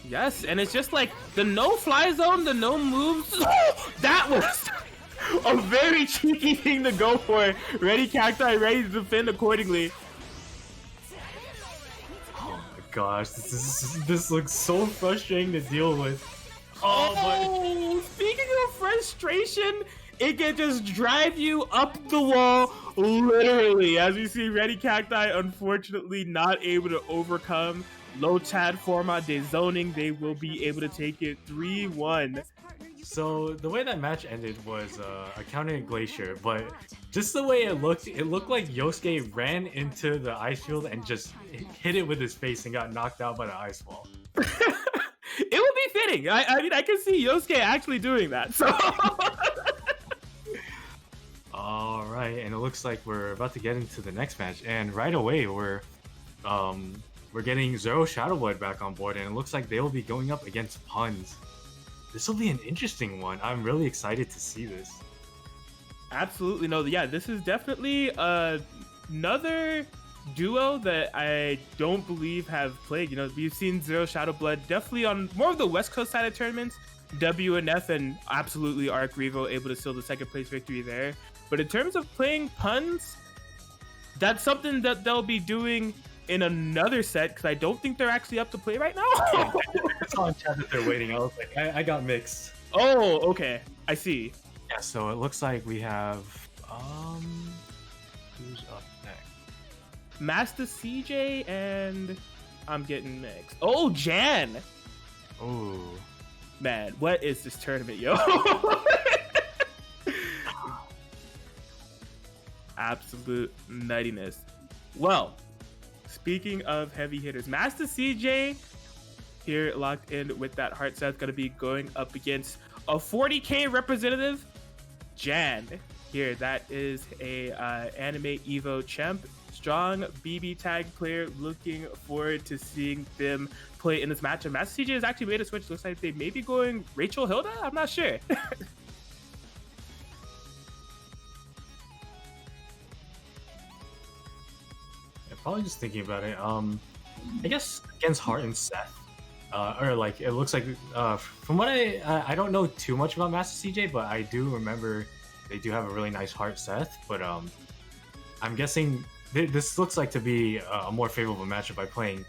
Yes, and it's just like the no-fly zone, the no moves. That was a very cheeky thing to go for. RettCacti ready to defend accordingly. Oh my gosh, this looks so frustrating to deal with. Oh, speaking of frustration, it can just drive you up the wall, literally. As we see, RettCacti unfortunately not able to overcome Lotad format de zoning. They will be able to take it 3-1. So the way that match ended was a counter glacier, but just the way it looked like Yosuke ran into the ice field and just hit it with his face and got knocked out by the ice wall. It would be fitting. I mean, I can see Yosuke actually doing that. So. All right, and it looks like we're about to get into the next match, and right away we're getting ZeroShadowBlood back on board, and it looks like they will be going up against Puns. This will be an interesting one. I'm really excited to see this. Absolutely. No, yeah, this is definitely another duo that I don't believe have played. You know, we've seen ZeroShadowBlood definitely on more of the West Coast side of tournaments. WNF and absolutely Arc Revo able to seal the second place victory there. But in terms of playing Puns, that's something that they'll be doing in another set, because I don't think they're actually up to play right now. It's on chat that they're waiting. I was like, I got mixed. Oh, okay. I see. Yeah, so it looks like we have who's up next? Masta Cj and I'm getting mixed. Oh, Jan. Oh. Man, what is this tournament, yo? Absolute nuttiness. Well, speaking of heavy hitters, Masta Cj here locked in with that heart set, going to be going up against a 40k representative, Jan. Here, that is a anime Evo champ, strong BBTAG player. Looking forward to seeing them play in this matchup. Masta Cj has actually made a switch. Looks like they may be going Rachel Hilda. I'm not sure. Probably just thinking about it. I guess against Hart and Seth, or like it looks like from what I don't know too much about Masta Cj, but I do remember they do have a really nice Hart Seth. But I'm guessing this looks like to be a more favorable matchup by playing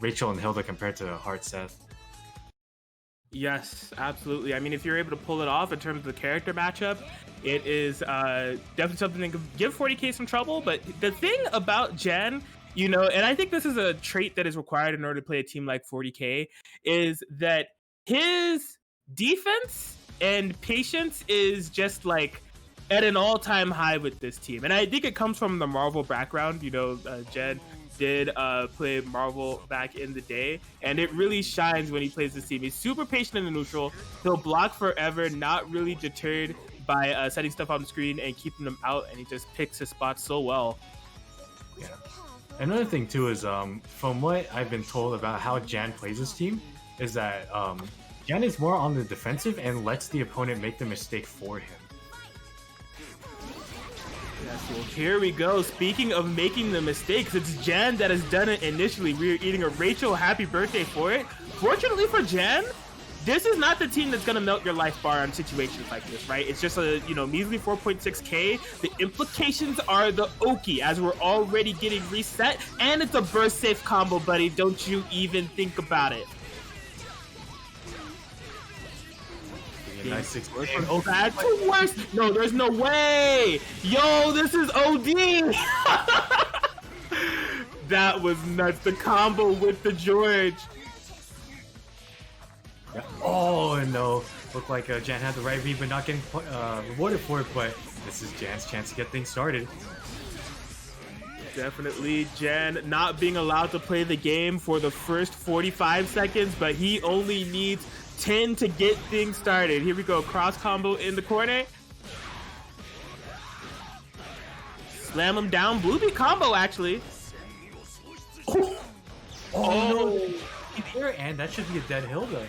Rachel and Hilda compared to Hart Seth. Yes, absolutely. I mean, if you're able to pull it off in terms of the character matchup, it is definitely something that could give 40k some trouble. But the thing about Jan, you know, and I think this is a trait that is required in order to play a team like 40k, is that his defense and patience is just like at an all-time high with this team. And I think it comes from the Marvel background. You know, Jan did play Marvel back in the day, and it really shines when he plays this team. He's super patient in the neutral. He'll block forever, not really deterred by setting stuff on the screen and keeping them out, and he just picks his spots so well. Yeah. Another thing too is from what I've been told about how Jan plays this team is that Jan is more on the defensive and lets the opponent make the mistake for him. So here we go. Speaking of making the mistakes, it's Jan that has done it initially. We are eating a Rachel happy birthday for it. Fortunately for Jan, this is not the team that's gonna melt your life bar on situations like this, right? It's just a, you know, measly 4.6k. The implications are the okie as we're already getting reset, and it's a burst safe combo, buddy. Don't you even think about it. Nice 6. Oh, bad to worse. No, there's no way. Yo, this is OD. That was nuts. The combo with the George. Oh no, looked like Jan had the right read but not getting rewarded for it, but this is Jan's chance to get things started. Definitely Jan not being allowed to play the game for the first 45 seconds, but he only needs 10 to get things started. Here we go, cross combo in the corner. Slam him down, blue beat combo actually. Oh no, here, and that should be a dead Hilda.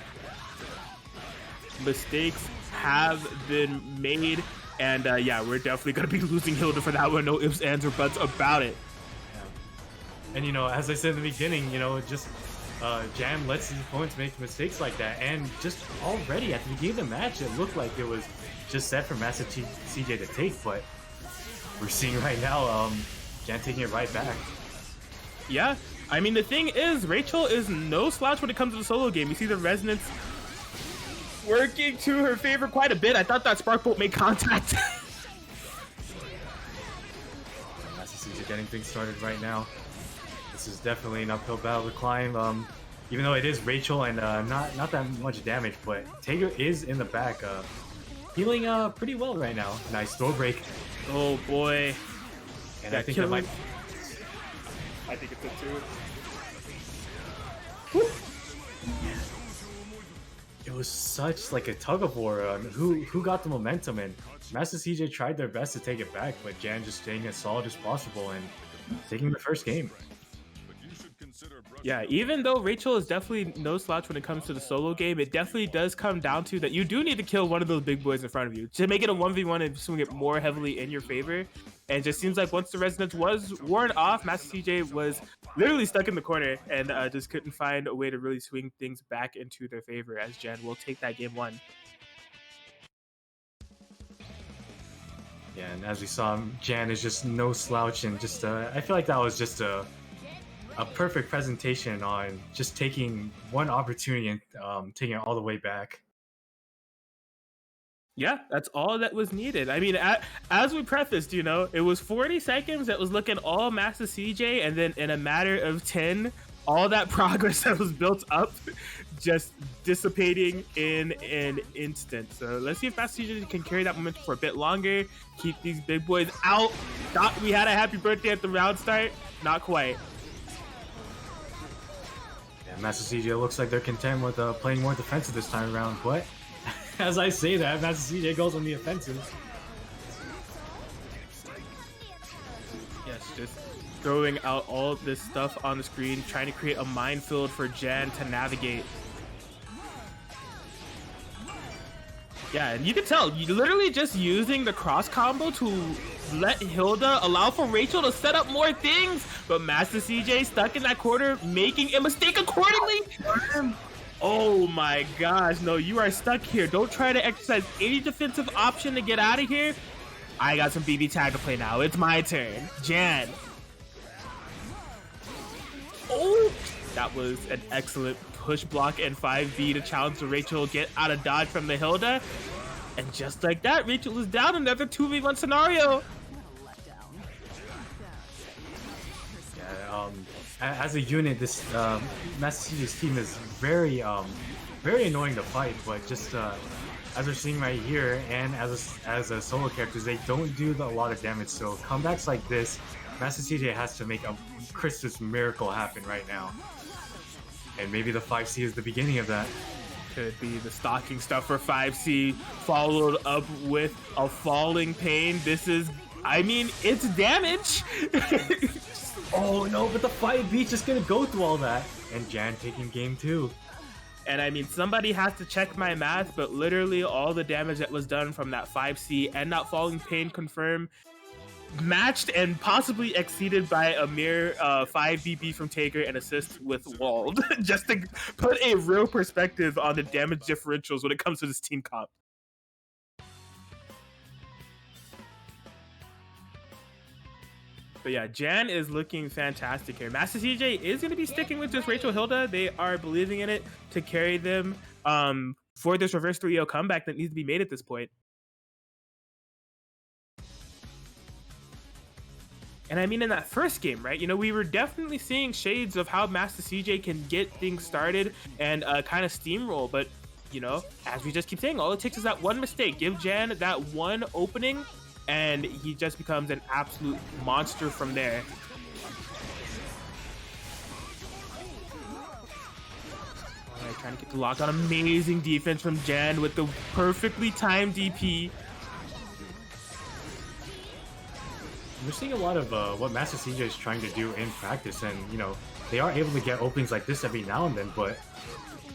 Mistakes have been made, and yeah, we're definitely gonna be losing Hilda for that one. No ifs, ands, or buts about it. Yeah. And you know, as I said in the beginning, you know, just Jan lets his opponents make mistakes like that, and just already at the beginning of the match, it looked like it was just set for Masta Cj to take, but we're seeing right now Jan taking it right back. Yeah, I mean, the thing is, Rachel is no slouch when it comes to the solo game. You see the resonance working to her favor quite a bit. I thought that Spark Bolt made contact. Masta Cj getting things started right now. This is definitely an uphill battle to climb. Even though it is Rachel and not that much damage, but Tager is in the back, healing pretty well right now. Nice throw break. Oh boy. And I think that might. I think it's a 2. Woo. It was such like a tug of war on who got the momentum, and Masta Cj tried their best to take it back, but Jan just staying as solid as possible and taking the first game. Yeah, even though Rachel is definitely no slouch when it comes to the solo game, it definitely does come down to that you do need to kill one of those big boys in front of you to make it a 1v1 and swing it more heavily in your favor. And it just seems like once the resonance was worn off, Masta Cj was literally stuck in the corner and just couldn't find a way to really swing things back into their favor, as Jan will take that game 1. Yeah, and as we saw, Jan is just no slouch, and just I feel like that was just a perfect presentation on just taking one opportunity and taking it all the way back. Yeah, that's all that was needed. I mean, as we prefaced, you know, it was 40 seconds that was looking all Masta Cj, and then in a matter of 10, all that progress that was built up just dissipating in an instant. So let's see if Masta Cj can carry that momentum for a bit longer, keep these big boys out. Thought we had a happy birthday at the round start, not quite. Yeah, Masta Cj looks like they're content with playing more defensive this time around, but as I say that, Masta Cj goes on the offensive. Yes, just throwing out all this stuff on the screen, trying to create a minefield for Jan to navigate. Yeah, and you can tell, you literally just using the cross combo to let Hilda allow for Rachel to set up more things, but Masta Cj stuck in that corner, making a mistake accordingly. Oh my gosh, no, you are stuck here. Don't try to exercise any defensive option to get out of here. I got some BBTAG to play now. It's my turn. Jan. Oh, that was an excellent push block and 5v to challenge the Rachel get out of dodge from the Hilda. And just like that, Rachel is down. Another 2v1 scenario. Yeah, as a unit, this Masta Cj's team is very annoying to fight, but just as we're seeing right here, and as a solo characters, they don't do a lot of damage. So comebacks like this, Masta Cj has to make a Christmas miracle happen right now, and maybe the 5C is the beginning of that. Could be the stocking stuff for 5C, followed up with a falling pain. This is, I mean, it's damage. Oh no, but the 5B just gonna go through all that, and Jan taking game 2. And I mean, somebody has to check my math, but literally all the damage that was done from that 5C and that falling pain confirm matched and possibly exceeded by a mere 5 BB from Taker and assist with Walled, just to put a real perspective on the damage differentials when it comes to this team comp. But yeah, Jan is looking fantastic here. Masta Cj is going to be sticking with just Rachel Hilda. They are believing in it to carry them for this reverse 3-0 comeback that needs to be made at this point. And I mean, in that first game, right, you know, we were definitely seeing shades of how Masta Cj can get things started and kind of steamroll. But, you know, as we just keep saying, all it takes is that one mistake. Give Jan that one opening, and he just becomes an absolute monster from there. All right, trying to get the lock on. Amazing defense from Jan with the perfectly timed DP. We're seeing a lot of what Masta Cj is trying to do in practice, and you know, they are able to get openings like this every now and then, but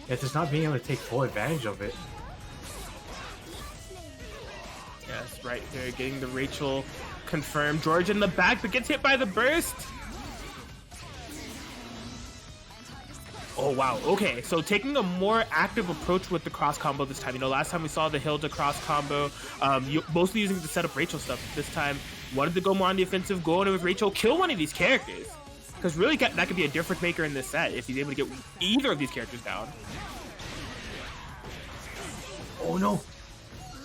it's just not being able to take full advantage of it. Yes, right here, getting the Rachel confirmed. George in the back, but gets hit by the burst. Oh, wow. Okay, so taking a more active approach with the cross combo this time. You know, last time we saw the Hilda cross combo, mostly using it to set up Rachel stuff. This time, wanted to go more on the offensive, go in with Rachel, kill one of these characters. Because really, that could be a difference maker in this set if he's able to get either of these characters down. Oh, no.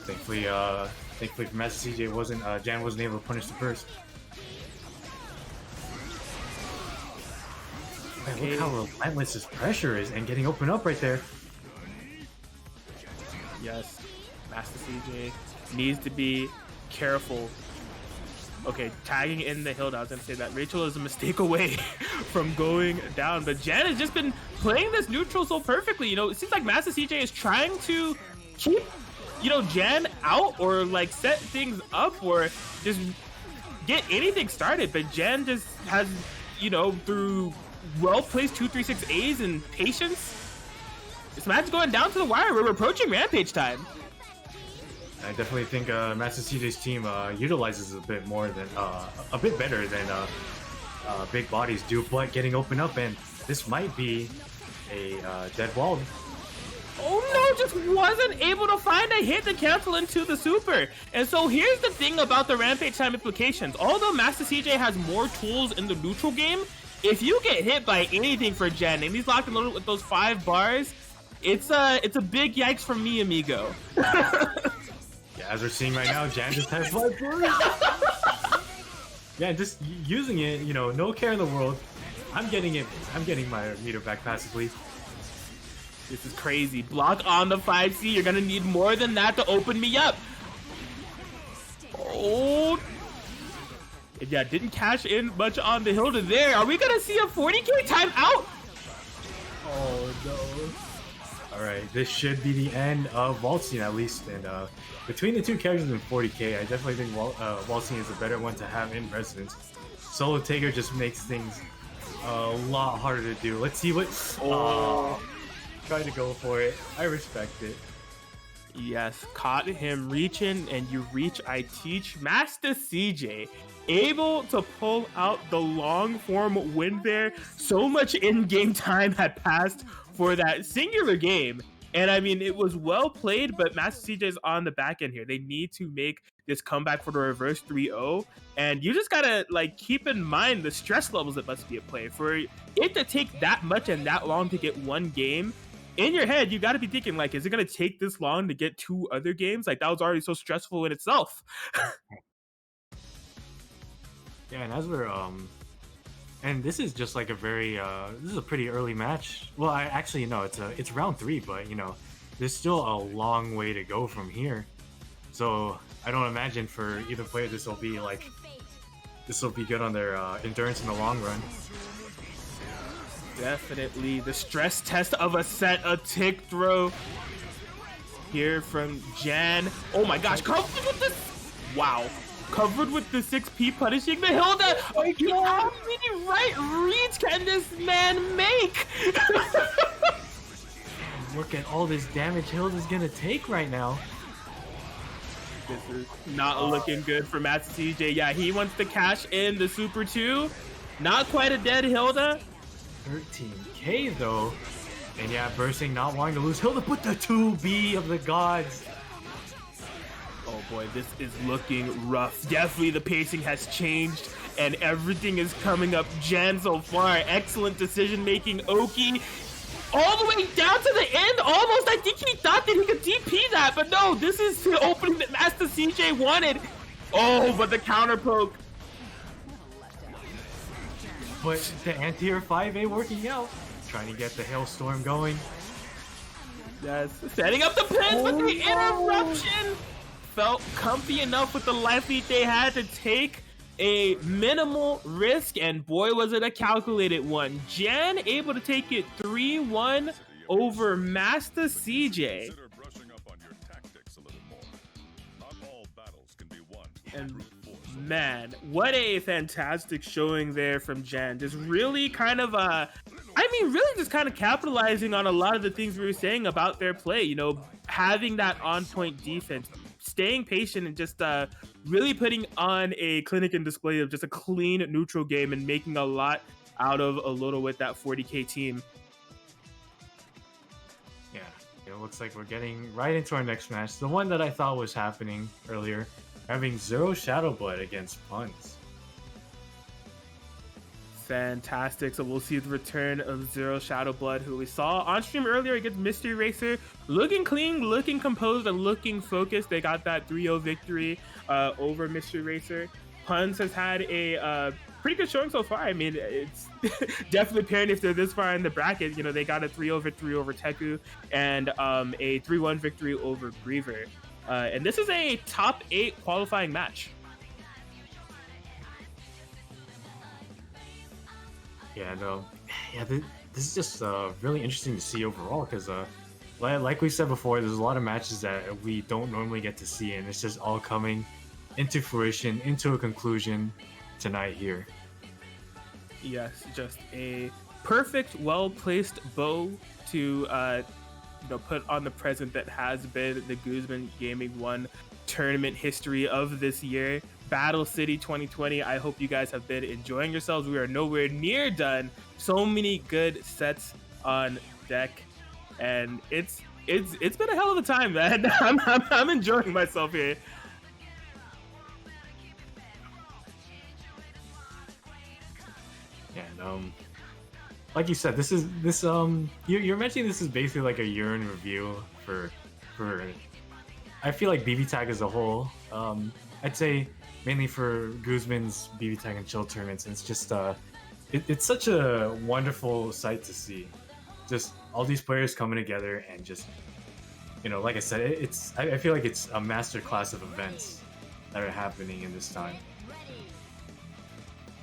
Thankfully for Masta Cj, Jan wasn't able to punish the burst. Man, look how relentless his pressure is and getting opened up right there. Yes, Masta Cj needs to be careful. Okay, tagging in the Hilda. I was gonna say that Rachel is a mistake away from going down, but Jan has just been playing this neutral so perfectly. You know, it seems like Masta Cj is trying to keep, you know, Jan out or like set things up or just get anything started, but Jan just has, you know, through well-placed 2-3-6 A's and patience, this match is going down to the wire. We're approaching Rampage time. I definitely think Masta Cj's team utilizes a bit more than a bit better than big bodies do, but getting opened up, and this might be a dead wall. Oh no, just wasn't able to find a hit to cancel into the super. And so here's the thing about the Rampage time implications. Although Masta Cj has more tools in the neutral game, if you get hit by anything for Jan and he's locked and loaded with those 5 bars, it's a big yikes from me, amigo. Yeah, as we're seeing right now, Jan just has 5 bars. Yeah, just using it, you know, no care in the world. I'm getting my meter back passively. This is crazy. Block on the 5C. You're gonna need more than that to open me up. Oh. Yeah, didn't cash in much on the Hilda there. Are we gonna see a 40k timeout? Oh no. Alright, this should be the end of Waltzing at least. And between the two characters in 40k, I definitely think Waltzing is a better one to have in Residence. Solo Taker just makes things a lot harder to do. Let's see what... Oh. Trying to go for it. I respect it. Yes, caught him reaching, and you reach, I teach. Masta Cj able to pull out the long form win there. So much in-game time had passed for that singular game, and I mean, it was well played, but Masta Cj is on the back end here. They need to make this comeback for the reverse 3-0, and you just gotta like keep in mind the stress levels that must be at play for it to take that much and that long to get one game. In your head, you got to be thinking, like, is it going to take this long to get 2 other games? Like, that was already so stressful in itself. Yeah, and as we're, and this is just like a very, this is a pretty early match. Well, actually, no, it's round 3, but, you know, there's still a long way to go from here. So, I don't imagine for either player this will be good on their endurance in the long run. Definitely the stress test of a set, a tick throw here from Jan. Oh my gosh, covered with this. Wow. Covered with the 6P punishing the Hilda. How many right reads can this man make? Look at all this damage Hilda's gonna take right now. This is not looking good for Masta Cj. Yeah, he wants to cash in the Super 2. Not quite a dead Hilda. 13k though. And yeah, Bursting not wanting to lose Hilda, but the 2B of the gods. Oh boy, this is looking rough. Definitely the pacing has changed and everything is coming up Jan so far. Excellent decision making. Oki all the way down to the end almost. I think he thought that he could DP that, but no, this is the opening that Masta Cj wanted. Oh, but the counter poke. But the anti-air 5A working out. Trying to get the hailstorm going. Yes, setting up the pin, but the interruption felt comfy enough with the life lead they had to take a minimal risk, and boy was it a calculated one. Jan able to take it 3-1 over Masta Cj. And man, what a fantastic showing there from Jan. Just really kind of really just kind of capitalizing on a lot of the things we were saying about their play, you know, having that on-point defense, staying patient, and just really putting on a clinic and display of just a clean neutral game and making a lot out of a little with that 40k team. Yeah, it looks like we're getting right into our next match. The one that I thought was happening earlier, having ZeroShadowBlood against Puns. Fantastic. So we'll see the return of ZeroShadowBlood, who we saw on stream earlier against MysteryRacer. Looking clean, looking composed, and looking focused. They got that 3-0 victory over MysteryRacer. Puns has had a pretty good showing so far. I mean, it's definitely apparent if they're this far in the bracket. You know, they got a 3-0 victory over Teku and a 3-1 victory over Griever. And this is a top 8 qualifying match. Yeah, no, yeah, this is just really interesting to see overall because, like we said before, there's a lot of matches that we don't normally get to see, and it's just all coming into fruition, into a conclusion tonight here. Yes, just a perfect, well-placed bow to you know, put on the present that has been the Guzman Gaming 1 tournament history of this year. Battle City 2020. I hope you guys have been enjoying yourselves. We are nowhere near done. So many good sets on deck, and it's been a hell of a time, man. I'm enjoying myself here. Yeah, and like you said, you're mentioning this is basically like a year in review for I feel like BBTAG as a whole. I'd say mainly for Guzman's BBTAG and Chill tournaments, and it's just it's such a wonderful sight to see. Just all these players coming together and just, you know, like I said, I feel like it's a master class of events that are happening in this time.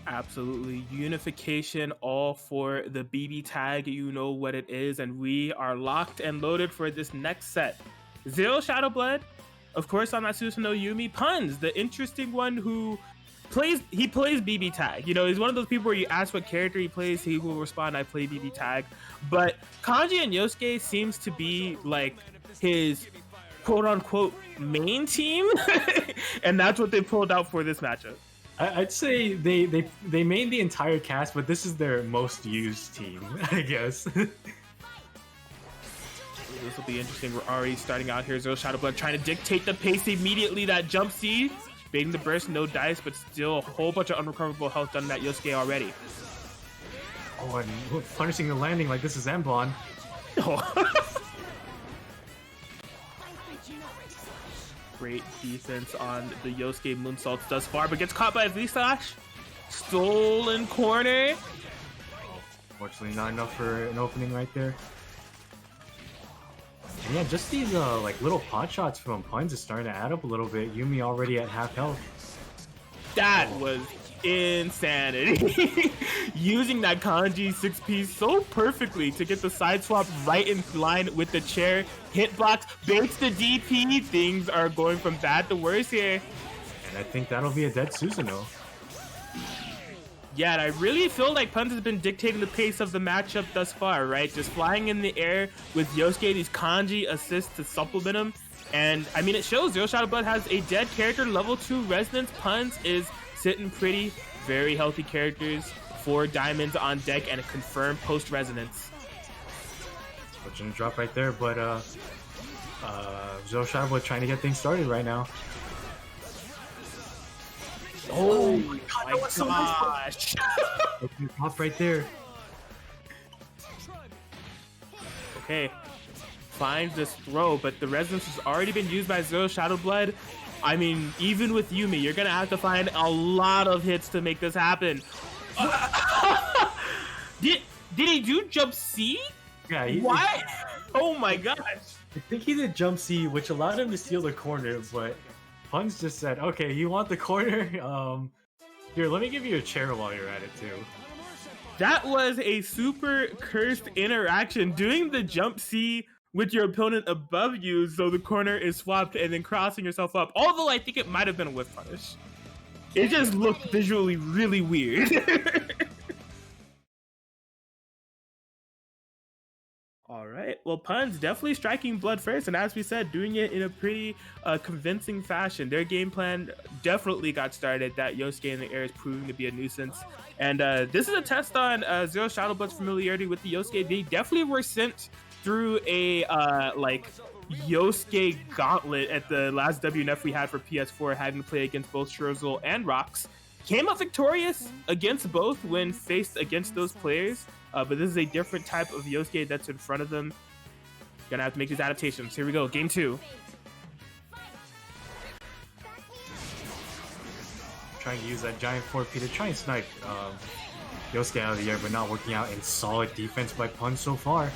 Absolutely. Unification, all for the BBTAG. You know what it is, and we are locked and loaded for this next set. ZeroShadowBlood, of course, on that Susanoo Yumi. Puns, the interesting one who plays BBTAG. You know, he's one of those people where you ask what character he plays, he will respond, I play BBTAG. But Kanji and Yosuke seems to be like his quote-unquote main team, and that's what they pulled out for this matchup. I'd say they made the entire cast, but this is their most used team, I guess. This will be interesting. We're already starting out here. ZeroShadowBlood trying to dictate the pace immediately. That jump C, baiting the burst, no dice, but still a whole bunch of unrecoverable health done at Yosuke already. Oh, and punishing the landing like this is Embon. Great defense on the Yosuke moonsaults thus far, but gets caught by V-Slash. Stolen corner. Fortunately, not enough for an opening right there. And yeah, just these like little pot shots from Puns is starting to add up a little bit. Yumi already at half health. That was insanity. Using that Kanji 6-piece so perfectly to get the side swap right in line with the chair. Hitbox, baits the DP. Things are going from bad to worse here. And I think that'll be a dead Susanoo. Yeah, and I really feel like Puns has been dictating the pace of the matchup thus far, right? Just flying in the air with Yosuke, these Kanji assists to supplement him. And I mean, it shows ZeroShadowBlood has a dead character, level 2 Resonance. Puns is sitting pretty, very healthy characters, 4 diamonds on deck, and a confirmed post Resonance. Fortunate drop right there, but ZeroShadowBlood trying to get things started right now. Oh my god, that was so much. Drop right there. Okay. Finds this throw, but the Resonance has already been used by ZeroShadowBlood. I mean, even with Yumi, you're gonna have to find a lot of hits to make this happen. Did he do jump C? Yeah. Why? Oh my gosh. I think he did jump C, which allowed him to steal the corner, but Puns just said, okay, you want the corner? Here, let me give you a chair while you're at it too. That was a super cursed interaction. Doing the jump C with your opponent above you so the corner is swapped and then crossing yourself up. Although I think it might have been a whiff punish. It just looked visually really weird. All right, well, Puns definitely striking blood first, and as we said, doing it in a pretty convincing fashion. Their game plan definitely got started. That Yosuke in the air is proving to be a nuisance, and this is a test on ZeroShadowBlood's familiarity with the Yosuke. They definitely were sent through a like Yosuke gauntlet at the last WNF we had for PS4, having to play against both Scherzel and Rocks. Came up victorious against both when faced against those players. But this is a different type of Yosuke that's in front of them. Gonna have to make these adaptations. Here we go, game 2. Trying to use that giant 4P to try and snipe Yosuke out of the air, but not working out in solid defense by Puns so far.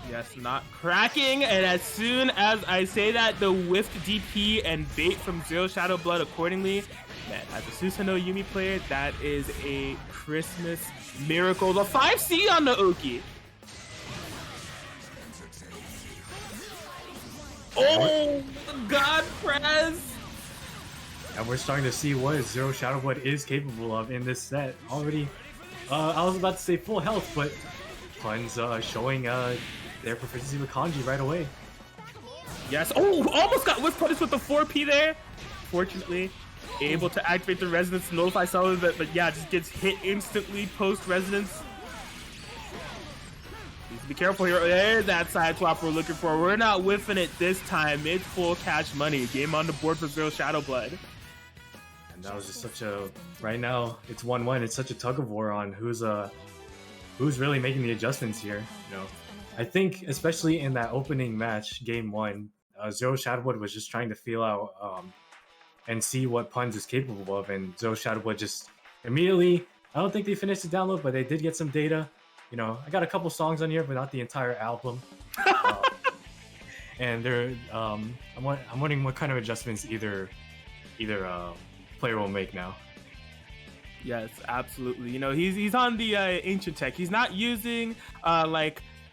Yes, not cracking. And as soon as I say that, the whiffed DP and bait from ZeroShadowBlood accordingly. Man, as a Susanoo Yumi player, that is a Christmas miracle. The 5C on the Oki. Oh, God, press. And we're starting to see what ZeroShadowBlood is capable of in this set already. I was about to say full health, but Puns showing their proficiency with Kanji right away. Yes. Oh, almost got whiff punish with the 4P there. Fortunately, able to activate the Resonance to notify some of it, but yeah, just gets hit instantly post Resonance. Need to be careful here. There's that side swap we're looking for. We're not whiffing it this time. It's full cash money. Game on the board for ZeroShadowBlood. And that was just such a, right now it's 1-1. It's such a tug of war on who's really making the adjustments here. You know, I think especially in that opening match, game 1, ZeroShadowBlood was just trying to feel out and see what Puns is capable of, and ZeroShadowBlood just immediately, I don't think they finished the download, but they did get some data. You know, I got a couple songs on here, but not the entire album. And they're, I'm wondering what kind of adjustments either player will make now. Yes, absolutely. You know, he's on the ancient tech. He's not using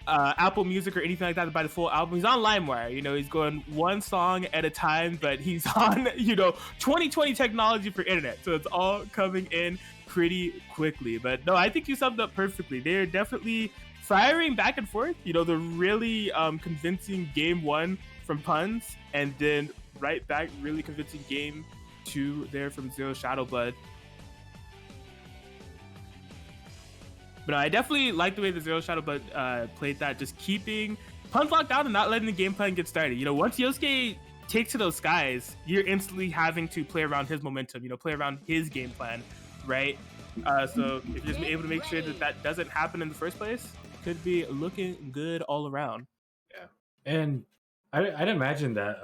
Apple Music or anything like that to buy the full album. He's on LimeWire. You know, he's going one song at a time, but he's on, 2020 technology for internet. So it's all coming in pretty quickly. But no, I think you summed up perfectly. They're definitely firing back and forth. You know, the really convincing game 1 from Puns, and then right back, really convincing game 2 there from ZeroShadowBlood. But no, I definitely like the way the ZeroShadowBlood played that, just keeping Puns locked down and not letting the game plan get started. You know, once Yosuke takes to those skies, you're instantly having to play around his momentum, play around his game plan, right? So if you're just able to make sure that that doesn't happen in the first place, could be looking good all around. Yeah, and I'd imagine that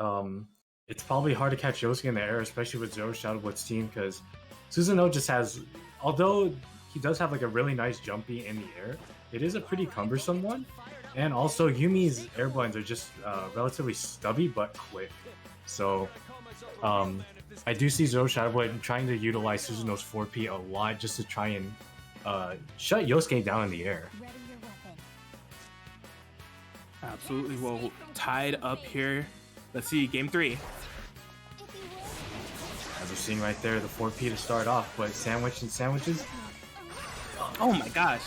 it's probably hard to catch Yosuke in the air, especially with ZeroShadowBlood's team, because Susanoo just has, although he does have like a really nice jumpy in the air, it is a pretty cumbersome one. And also Yumi's air blinds are just relatively stubby but quick. So I do see ZeroShadowBlood trying to utilize Susanoo's 4P a lot just to try and shut Yosuke down in the air. Absolutely. Well, tied up here. Let's see, game 3. As we're seeing right there, the 4P to start off, but sandwiches. Oh my gosh.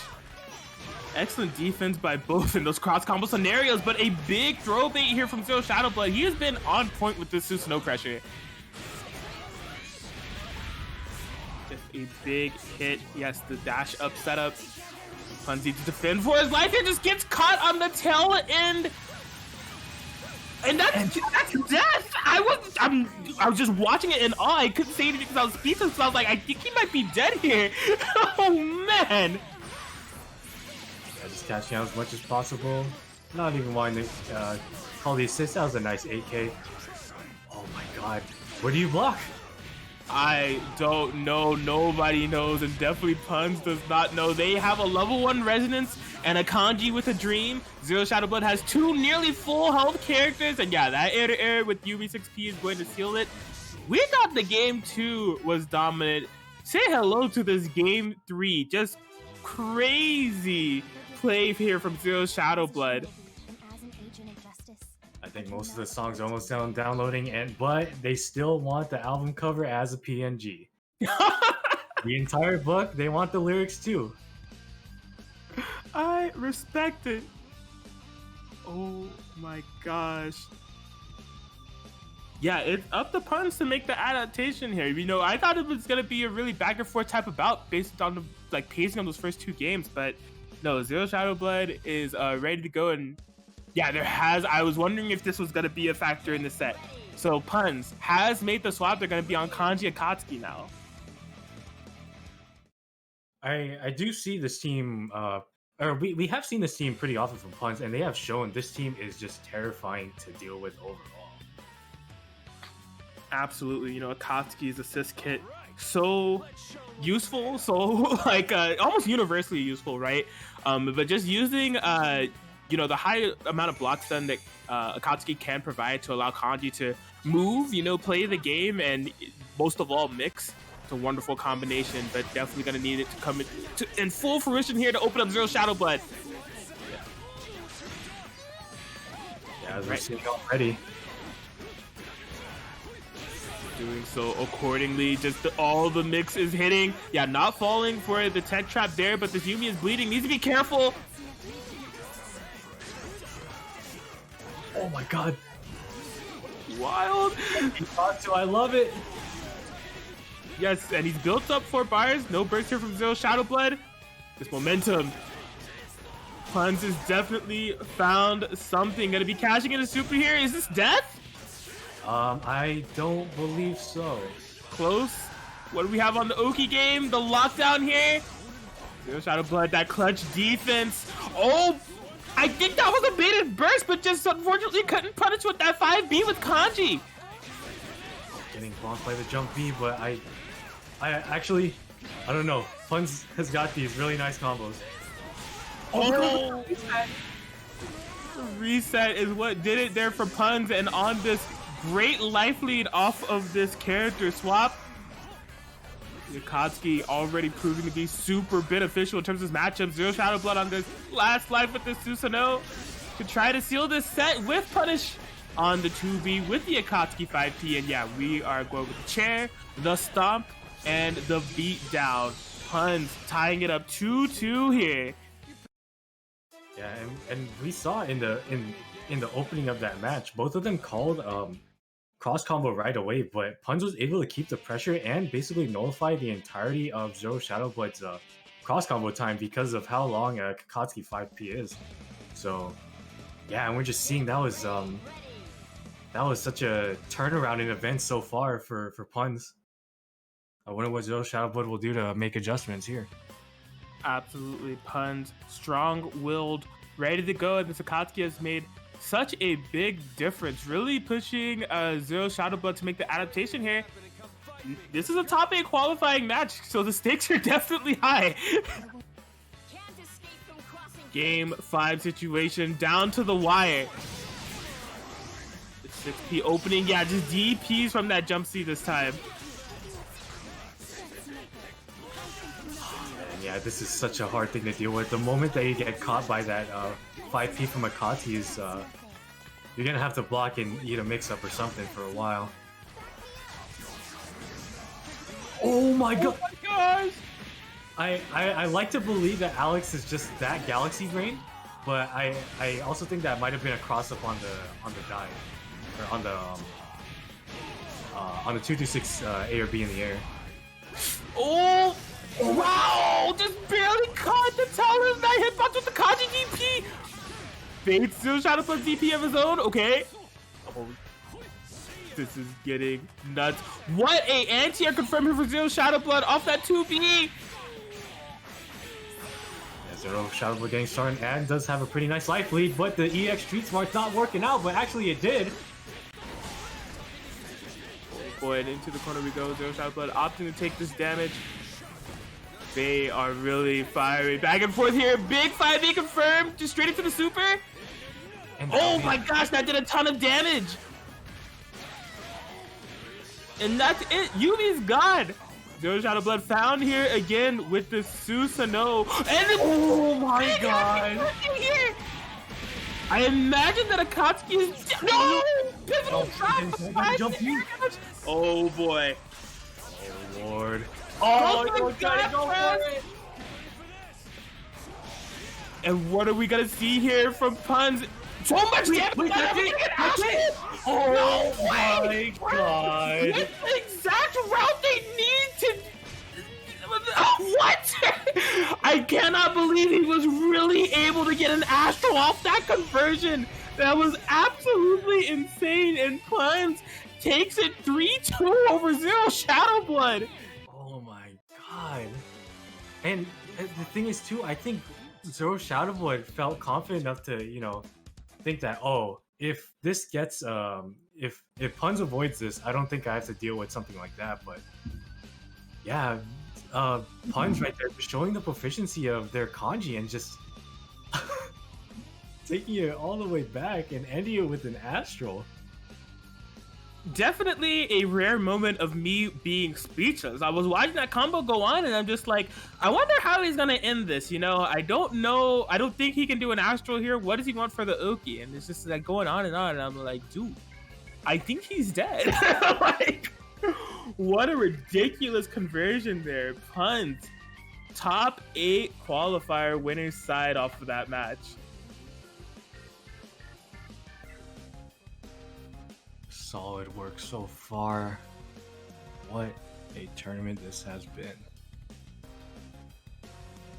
Excellent defense by both in those cross combo scenarios, but a big throw bait here from ZeroShadowBlood. He has been on point with this Susanoo pressure. Just a big hit. Yes, the dash up setup. Punzy to defend for his life here, just gets caught on the tail end. And that's death. I was just watching it in awe. I couldn't say anything because I was speechless. So I was like, I think he might be dead here. Oh man. Yeah, just catching out as much as possible. Not even wanting to call the assist. That was a nice 8K. Oh my god. Where do you block? I don't know. Nobody knows, and definitely Puns does not know. They have a level 1 Resonance and a Kanji with a Dream. ZeroShadowBlood has 2 nearly full health characters, and yeah, that air with UB6P is going to seal it. We thought the game 2 was dominant. Say hello to this game 3. Just crazy play here from ZeroShadowBlood. I think most of the songs are almost done downloading, but they still want the album cover as a PNG. The entire book, they want the lyrics too. I respect it. Oh my gosh. Yeah, it's up to Puns to make the adaptation here. You know, I thought it was gonna be a really back and forth type of bout based on the pacing of those first 2 games, but no, ZeroShadowBlood is ready to go. And yeah, I was wondering if this was going to be a factor in the set. So Puns has made the swap. They're going to be on Kanji Akatsuki now. I do see this team, or we have seen this team pretty often from Puns, and they have shown this team is just terrifying to deal with overall. Absolutely. You know, Akatsuki's assist kit, so useful, so like almost universally useful, right? But just using you know, the high amount of block stun that Akatsuki can provide to allow Kanji to move, you know, play the game, and most of all mix. It's a wonderful combination, but definitely going to need it to come in full fruition here to open up ZeroShadowBlood. Yeah, as we're seeing already. Doing so accordingly, just all the mix is hitting. Yeah, not falling for the tech trap there, but this Yumi is bleeding. Needs to be careful. Oh my god. Wild. I love it. Yes, and he's built up 4 bars. No burst here from ZeroShadowBlood. This momentum. Puns has definitely found something. Gonna be cashing in a super here. Is this death? I don't believe so. Close. What do we have on the Oki game? The lockdown here. ZeroShadowBlood, that clutch defense. Oh, I think that was a baited burst, but just unfortunately couldn't punish with that 5B with Kanji. Getting blocked by the jump B, but I actually, I don't know. Puns has got these really nice combos. Oh, the reset is what did it there for Puns, and on this great life lead off of this character swap, Akatsuki already proving to be super beneficial in terms of this matchup. ZeroShadowBlood on this last life with the Susanoo to try to seal this set with punish on the 2B with the Akatsuki 5P. And yeah, we are going with the chair, the stomp, and the beat down. Puns tying it up 2-2 here. Yeah, and we saw in the opening of that match, both of them called cross combo right away, but Puns was able to keep the pressure and basically nullify the entirety of ZeroShadowBlood's cross combo time because of how long a Akatsuki 5P is. So yeah, and we're just seeing that was such a turnaround in events so far for Puns. I wonder what ZeroShadowBlood will do to make adjustments here. Absolutely, Puns, strong-willed, ready to go, and this Akatsuki has made such a big difference, really pushing ZeroShadowBlood to make the adaptation here. This is a top 8 qualifying match, so the stakes are definitely high. Game 5 situation down to the wire. The 6P opening, yeah, just DPs from that jump C this time. And yeah, this is such a hard thing to deal with. The moment that you get caught by that 5P from Akatsuki is you're gonna have to block and eat a mix-up or something for a while. Oh my god! Oh my gosh! I like to believe that Alex is just that galaxy brain, but I also think that might have been a cross up on the dive, or on the 226 A or B in the air. Oh wow! Just barely caught the Talon's night hitbox with the Kaji DP. Bates ZeroShadowBlood DP of his own. Okay. Oh, this is getting nuts. What a anti-air confirming for ZeroShadowBlood off that 2B. ZeroShadowBlood getting started and does have a pretty nice life lead, but the EX Street Smart's not working out, but actually it did. Oh boy, and into the corner we go. ZeroShadowBlood opting to take this damage. They are really firing back and forth here. Big 5A confirmed, just straight into the super. And oh my gosh, that did a ton of damage. And that's it. Yumi's gone. ZeroShadowBlood found here again with the Susanoo. And oh my god. I imagine that Akatsuki is no pivotal drop. Oh boy. Oh lord. Oh my god, go for it. And what are we gonna see here from Puns? So much damage! Oh no my god! That's the exact route they need to. What? I cannot believe he was really able to get an Astro off that conversion. That was absolutely insane. And Puns takes it 3-2 over ZeroShadowBlood. Oh my god! And the thing is too, I think ZeroShadowBlood felt confident enough to, you know, think that, oh, if this gets if Puns avoids this, I don't think I have to deal with something like that. But yeah, Puns right there showing the proficiency of their kanji and just taking it all the way back and ending it with an astral. Definitely a rare moment of me being speechless. I was watching that combo go on and I'm just like, I wonder how he's gonna end this, you know? I don't know. I don't think he can do an astral here. What does he want for the Uki? And it's just like going on and I'm like, dude, I think he's dead. Like, what a ridiculous conversion there. Puns, top 8 qualifier winners side off of that match. Solid work so far. What a tournament this has been.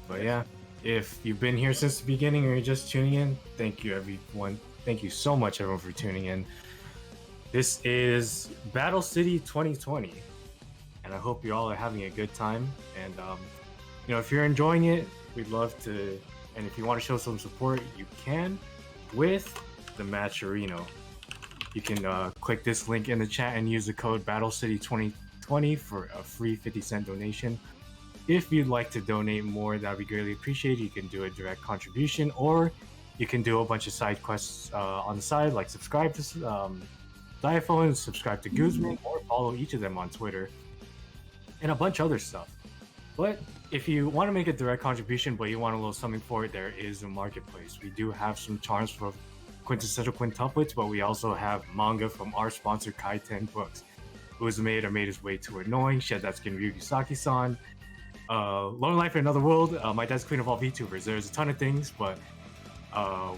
But yeah, if you've been here since the beginning or you're just tuning in, thank you everyone. Thank you so much everyone for tuning in. This is Battle City 2020 and I hope you all are having a good time. And you know, if you're enjoying it, we'd love to, and if you want to show some support, you can with the Matcherino. You can click this link in the chat and use the code BattleCity2020 for a free 50-cent donation. If you'd like to donate more, that'd be greatly appreciated. You can do a direct contribution, or you can do a bunch of side quests on the side, like subscribe to Diaphone, subscribe to Guzman, or follow each of them on Twitter, and a bunch of other stuff. But if you want to make a direct contribution, but you want a little something for it, there is a marketplace. We do have some charms for quintessential quintuplets, but we also have manga from our sponsor Kaiten Books, who has made his way to Annoying, Shed That Skin Ryugi Saki-san, Lone Life in Another World, My Dad's Queen of All VTubers. There's a ton of things, but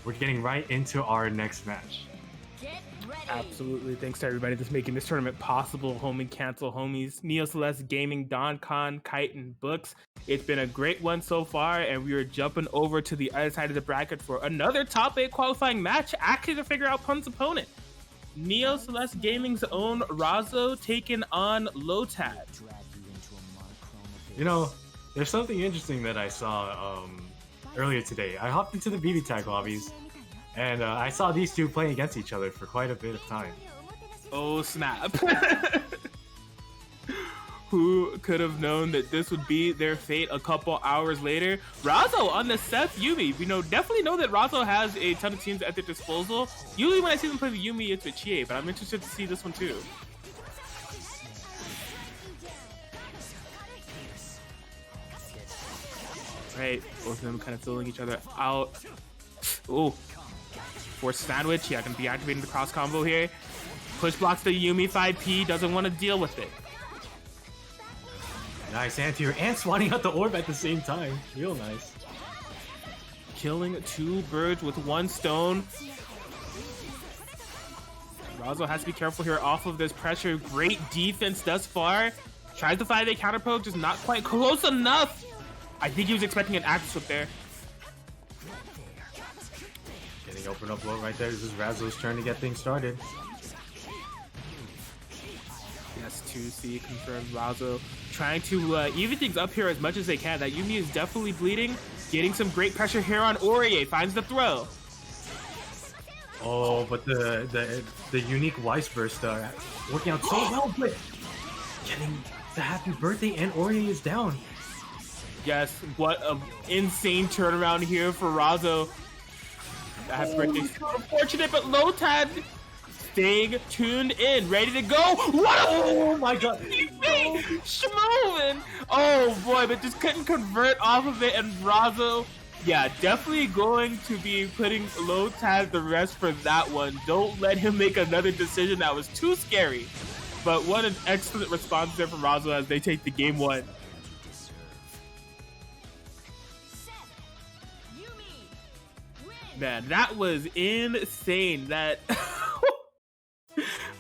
we're getting right into our next match. Absolutely. Thanks to everybody that's making this tournament possible. Home and cancel homies. Neo Celeste Gaming, Don Khan, Kaiten Books. It's been a great one so far, and we are jumping over to the other side of the bracket for another top 8 qualifying match, actually to figure out Pun's opponent. Neo Celeste Gaming's own Razzo taking on Lotad. You know, there's something interesting that I saw earlier today. I hopped into the BBTAG lobbies, and I saw these two playing against each other for quite a bit of time. Oh snap. Who could have known that this would be their fate a couple hours later? Razzo on the Seth Yumi. We definitely know that Razzo has a ton of teams at their disposal. Usually when I see them play the Yumi, it's with Chie, but I'm interested to see this one too. Right, both of them kind of filling each other out. Ooh. Force sandwich. Yeah, gonna be activating the cross combo here. Push blocks the Yumi 5P, doesn't want to deal with it. Nice anti-air and swatting out the orb at the same time. Real nice. Killing 2 birds with 1 stone. Razzo has to be careful here off of this pressure. Great defense thus far. Tries the 5A counter poke, just not quite close enough. I think he was expecting an active swip there. Getting open up low right there. This is Razzo's turn to get things started. Yes, 2C confirmed. Razzo trying to even things up here as much as they can. That Yuumi is definitely bleeding. Getting some great pressure here on Aurier. Finds the throw. Oh, but the unique Weiss burst working out so well, but getting the happy birthday and Aurier is down. Yes, what an insane turnaround here for Razzo. Happy birthday. Unfortunate, but Lotad staying tuned in, ready to go. What? Oh my god. Schmovin. Oh boy, but just couldn't convert off of it. And Razzo, yeah, definitely going to be putting Lotad the rest for that one. Don't let him make another decision that was too scary. But what an excellent response there from Razzo as they take the game 1. Man, that was insane. That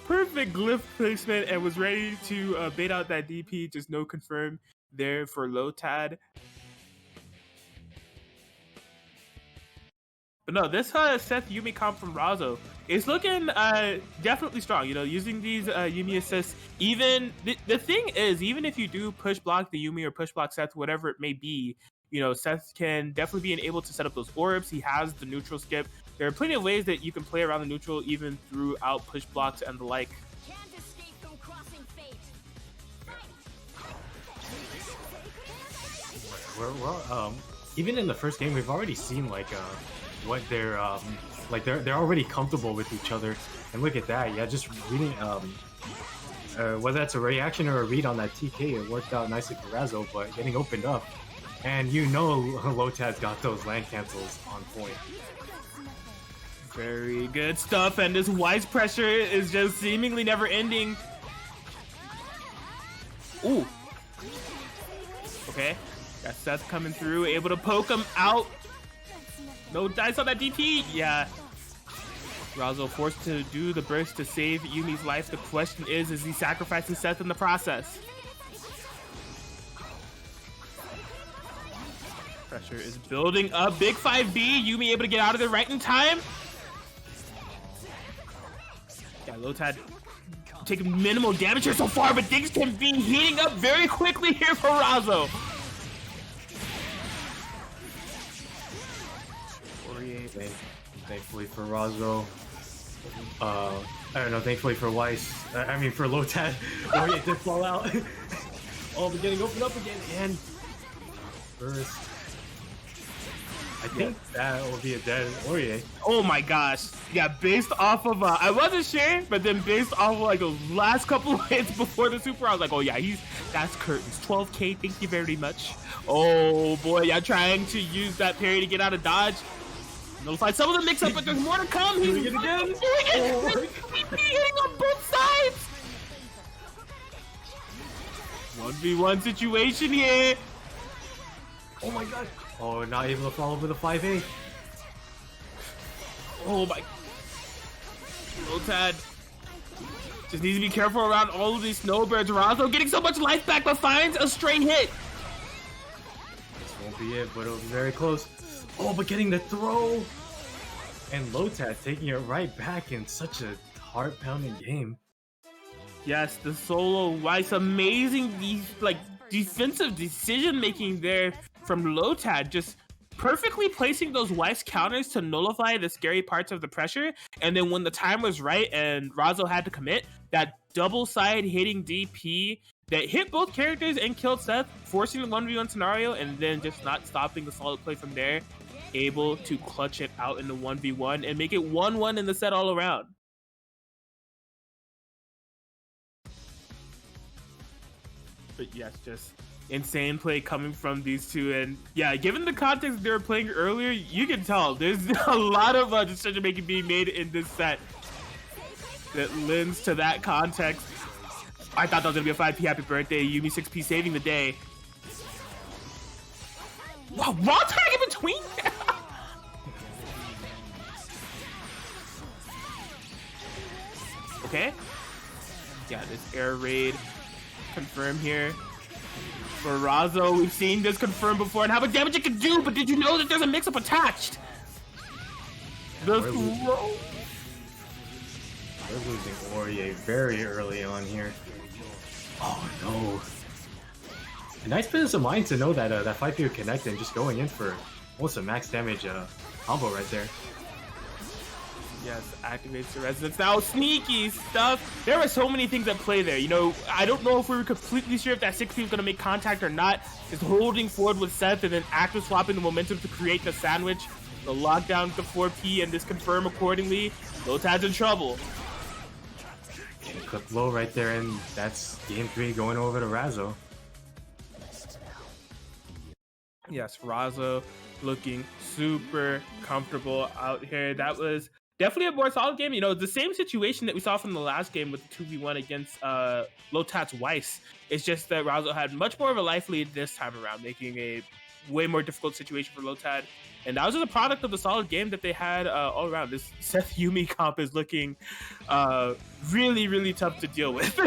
perfect glyph placement and was ready to bait out that DP. Just no confirm there for Lotad. But no, this Seth Yuumi comp from Razzo is looking definitely strong. You know, using these Yuumi assists. Even the thing is, even if you do push block the Yuumi or push block Seth, whatever it may be, you know, Seth can definitely be able to set up those orbs. He has the neutral skip. There are plenty of ways that you can play around the neutral even throughout push blocks and the like. Well, even in the first game, we've already seen like what they're like they're already comfortable with each other. And look at that, yeah, just reading whether that's a reaction or a read on that TK, it worked out nicely for Razzo, but getting opened up. And you know Lotad's got those land cancels on point. Very good stuff, and this Weiss pressure is just seemingly never ending. Ooh. Okay, got Seth coming through, able to poke him out. No dice on that DP. Yeah. Razzo forced to do the burst to save Yumi's life. The question is he sacrificing Seth in the process? Pressure is building up. Big 5B. Yuumi able to get out of there right in time. Yeah, Lotad taking minimal damage here so far, but things can be heating up very quickly here for Razzo. Thankfully for Razzo. I don't know, thankfully for Weiss. I mean for Lotad. Oh, yeah, it did fall out. Oh, but getting opened up again and burst. I think that will be a dead Aurier. Oh my gosh. Yeah, based off of, I wasn't sure, but then based off of like the last couple of hits before the super, I was like, oh yeah, that's curtains. 12K, thank you very much. Oh boy, yeah, trying to use that parry to get out of dodge. Notify some of the mix up, but there's more to come. He's doing it again. He's hitting on both sides. 1v1 situation here. Oh my god. Oh, not able to follow with a 5A. Oh my. Lotad just needs to be careful around all of these snowbirds. Razzo getting so much life back, but finds a straight hit. This won't be it, but it'll be very close. Oh, but getting the throw. And Lotad taking it right back in such a heart-pounding game. Yes, the solo Weiss, amazing defensive decision-making there from Lotad, just perfectly placing those Weiss counters to nullify the scary parts of the pressure. And then when the time was right and Razzo had to commit, that double side hitting DP that hit both characters and killed Seth, forcing the 1v1 scenario, and then just not stopping the solid play from there. Able to clutch it out in the 1v1 and make it 1-1 in the set all around. But yes, just insane play coming from these two. And yeah, given the context they were playing earlier, you can tell there's a lot of decision making being made in this set that lends to that context. I thought that was gonna be a 5P happy birthday. Yumi 6P saving the day. Wow, raw tag in between? Okay. Yeah, this air raid confirmed here. For Razzo, we've seen this confirmed before and how much damage it can do, but did you know that there's a mix-up attached? The throw. We're losing Aurier very early on here. Oh no. A nice business of mine to know that that 5P would connect and just going in for almost a max damage combo right there. Yes, activates the resonance. Now, sneaky stuff. There are so many things at play there. You know, I don't know if we were completely sure if that 6P was going to make contact or not. Just holding forward with Seth and then active swapping the momentum to create the sandwich. The lockdown with the 4P and this confirm accordingly. Lotad's in trouble. And a clip low right there, and that's game 3 going over to Razzo. Yes, Razzo looking super comfortable out here. That was definitely a more solid game. You know, the same situation that we saw from the last game with the 2v1 against Lotad's Weiss. It's just that Razzo had much more of a life lead this time around, making a way more difficult situation for Lotad. And that was just a product of the solid game that they had all around. This Seth Yumi comp is looking really, really tough to deal with.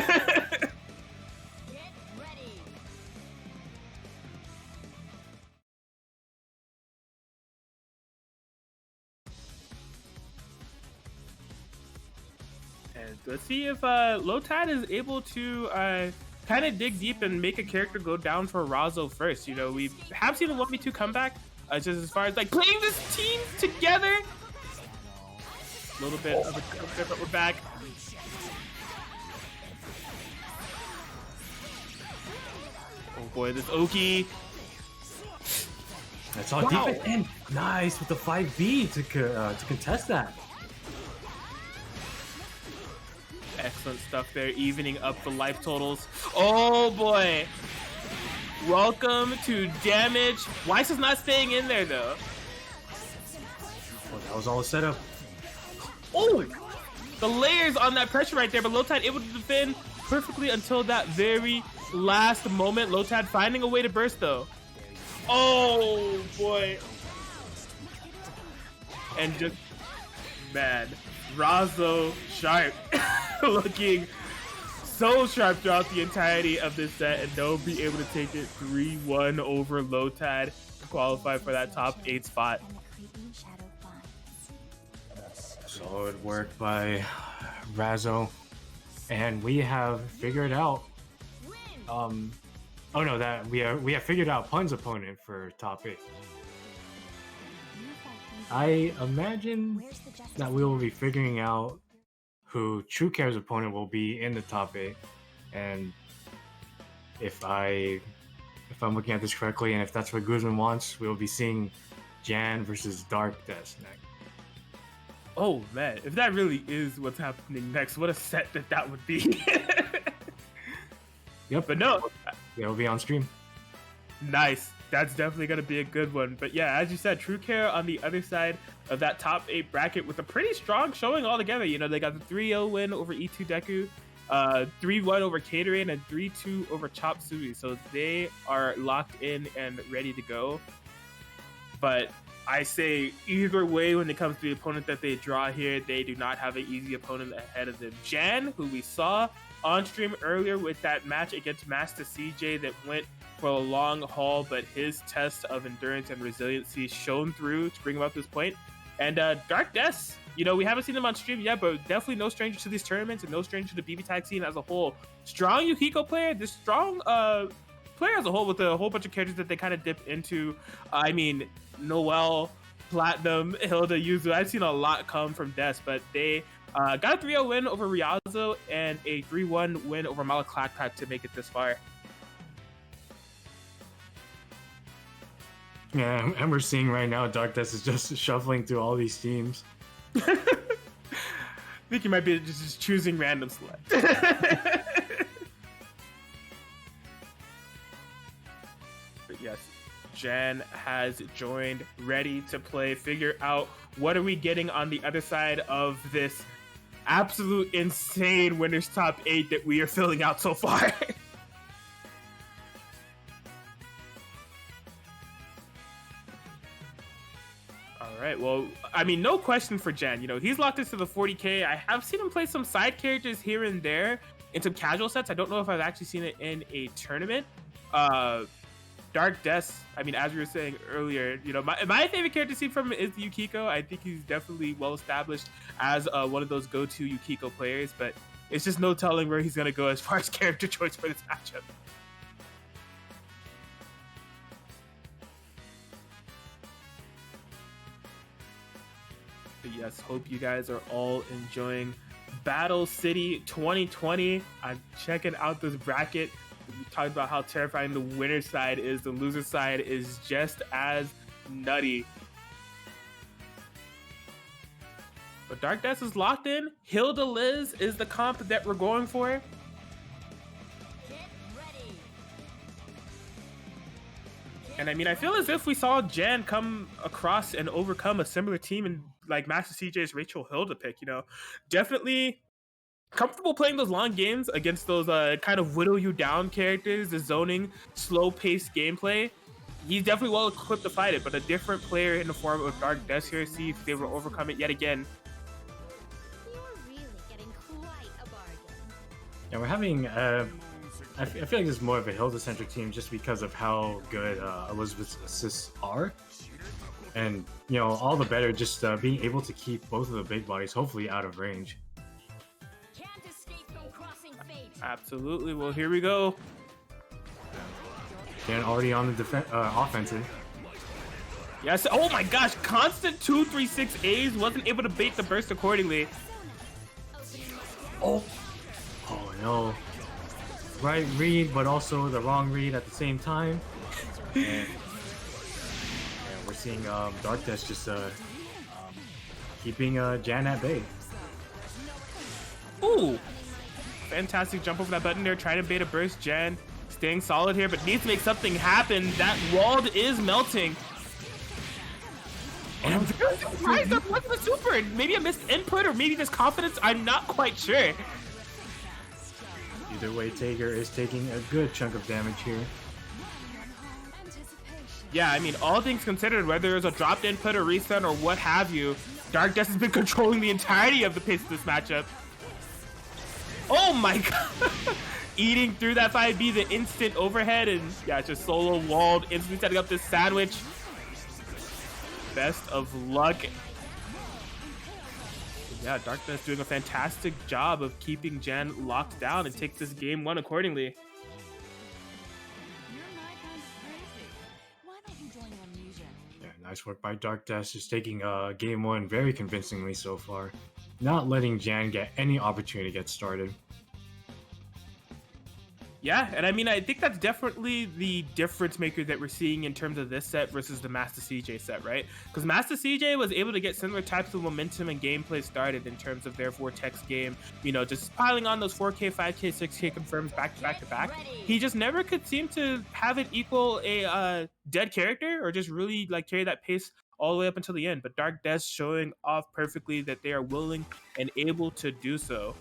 And let's see if Lotad is able to kind of dig deep and make a character go down for Razzo first. You know, we have seen the 1v2 comeback. Just as far as like playing this team together. A little bit of a counter, but we're back. Oh boy, this Oki. That's all deep and nice with the 5B to contest that. Excellent stuff there, evening up the life totals. Oh boy. Welcome to damage. Weiss is not staying in there though. Well, that was all a setup. Oh, the layers on that pressure right there, but Lotad able to defend perfectly until that very last moment. Lotad finding a way to burst though. Oh boy. And just man, RazzoSharp looking so sharp throughout the entirety of this set, and they'll be able to take it 3-1 over Lotad to qualify for that top 8 spot. Solid work by Razzo, and we have figured out oh no, that we have figured out Pun's opponent for top 8. I imagine that we will be figuring out who True Care's opponent will be in the top 8, and if I'm looking at this correctly, and if that's what Guzman wants, we'll be seeing Jan versus Darkdes next. Oh man, if that really is what's happening next, what a set that would be. Yep, but no, it'll be on stream. Nice. That's definitely going to be a good one. But yeah, as you said, True Care on the other side of that top 8 bracket with a pretty strong showing altogether. You know, they got the 3-0 win over E2 Deku, 3-1 over Catering, and 3-2 over Chopsuey. So they are locked in and ready to go. But I say either way, when it comes to the opponent that they draw here, they do not have an easy opponent ahead of them. Jan, who we saw on stream earlier with that match against Masta Cj that went for a long haul, but his test of endurance and resiliency shone through to bring him up to this point. And Darkdes, you know, we haven't seen him on stream yet, but definitely no stranger to these tournaments and no stranger to the BBTAG scene as a whole. Strong Yukiko player, this strong player as a whole, with a whole bunch of characters that they kind of dip into. I mean, Noelle, Platinum, Hilda, Yuzu. I've seen a lot come from Des, but they got a 3-0 win over Riazzo and a 3-1 win over Malaclactac to make it this far. Yeah, and we're seeing right now Darkdes is just shuffling through all these teams. I think you might be just choosing random select. But yes, Jan has joined, ready to play, figure out what are we getting on the other side of this absolute insane winners top 8 that we are filling out so far. Alright, well, I mean, no question for Jan. You know, he's locked into the 40k. I have seen him play some side characters here and there in some casual sets. I don't know if I've actually seen it in a tournament. Darkdes, I mean, as we were saying earlier, you know, my favorite character to see from him is Yukiko. I think he's definitely well established as one of those go-to Yukiko players, but it's just no telling where he's going to go as far as character choice for this matchup. But yes, hope you guys are all enjoying Battle City 2020. I'm checking out this bracket. We talked about how terrifying the winner side is. The loser side is just as nutty. But Darkdes is locked in. Hilda Liz is the comp that we're going for. And I mean, I feel as if we saw Jan come across and overcome a similar team in like Masta Cj's Rachel Hilda pick, you know. Definitely comfortable playing those long games against those kind of whittle you down characters, the zoning, slow-paced gameplay. He's definitely well equipped to fight it, but a different player in the form of Darkdes here, see if they will overcome it yet again. You're really getting quite a bargain. Yeah, we're having I feel like this is more of a Hilda-centric team just because of how good Elizabeth's assists are. And, you know, all the better just being able to keep both of the big bodies hopefully out of range. Can't escape from crossing fate. Absolutely. Well, here we go. Jan already on the offensive. Yes. Oh my gosh. Constant 2-3-6 A's. Wasn't able to bait the burst accordingly. Oh no. Right read, but also the wrong read at the same time. And we're seeing Darkdes just keeping Jan at bay. Ooh. Fantastic jump over that button there. Trying to bait a burst. Jan staying solid here, but needs to make something happen. That wall is melting. And I'm very surprised that wasn't a super. Maybe a missed input or maybe just confidence. I'm not quite sure. Either way, Tager is taking a good chunk of damage here. Yeah, I mean, all things considered, whether it's a dropped input or reset or what have you, Darkdes has been controlling the entirety of the pace of this matchup. Oh my god! Eating through that 5B, the instant overhead, and yeah, just solo walled, instantly setting up this sandwich. Best of luck. Yeah, Darkdes doing a fantastic job of keeping Jan locked down and take this game one accordingly. Yeah, nice work by Darkdes, just taking game one very convincingly so far. Not letting Jan get any opportunity to get started. Yeah, and I mean, I think that's definitely the difference maker that we're seeing in terms of this set versus the Masta Cj set, right? Because Masta Cj was able to get similar types of momentum and gameplay started in terms of their Vortex game, you know, just piling on those 4K, 5K, 6K confirms back to back to back. He just never could seem to have it equal a dead character or just really like carry that pace all the way up until the end. But Darkdes showing off perfectly that they are willing and able to do so.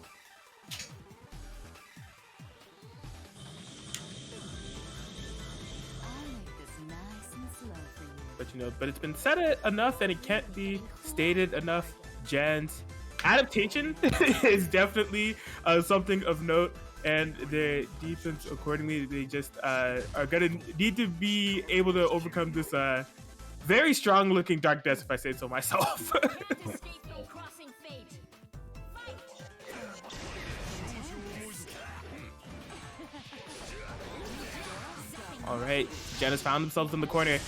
But you know, but it's been said enough and it can't be stated enough. Jan's adaptation is definitely something of note, and the defense accordingly, they just are gonna need to be able to overcome this very strong looking Darkdes, if I say so myself. All right, Jan has found themselves in the corner.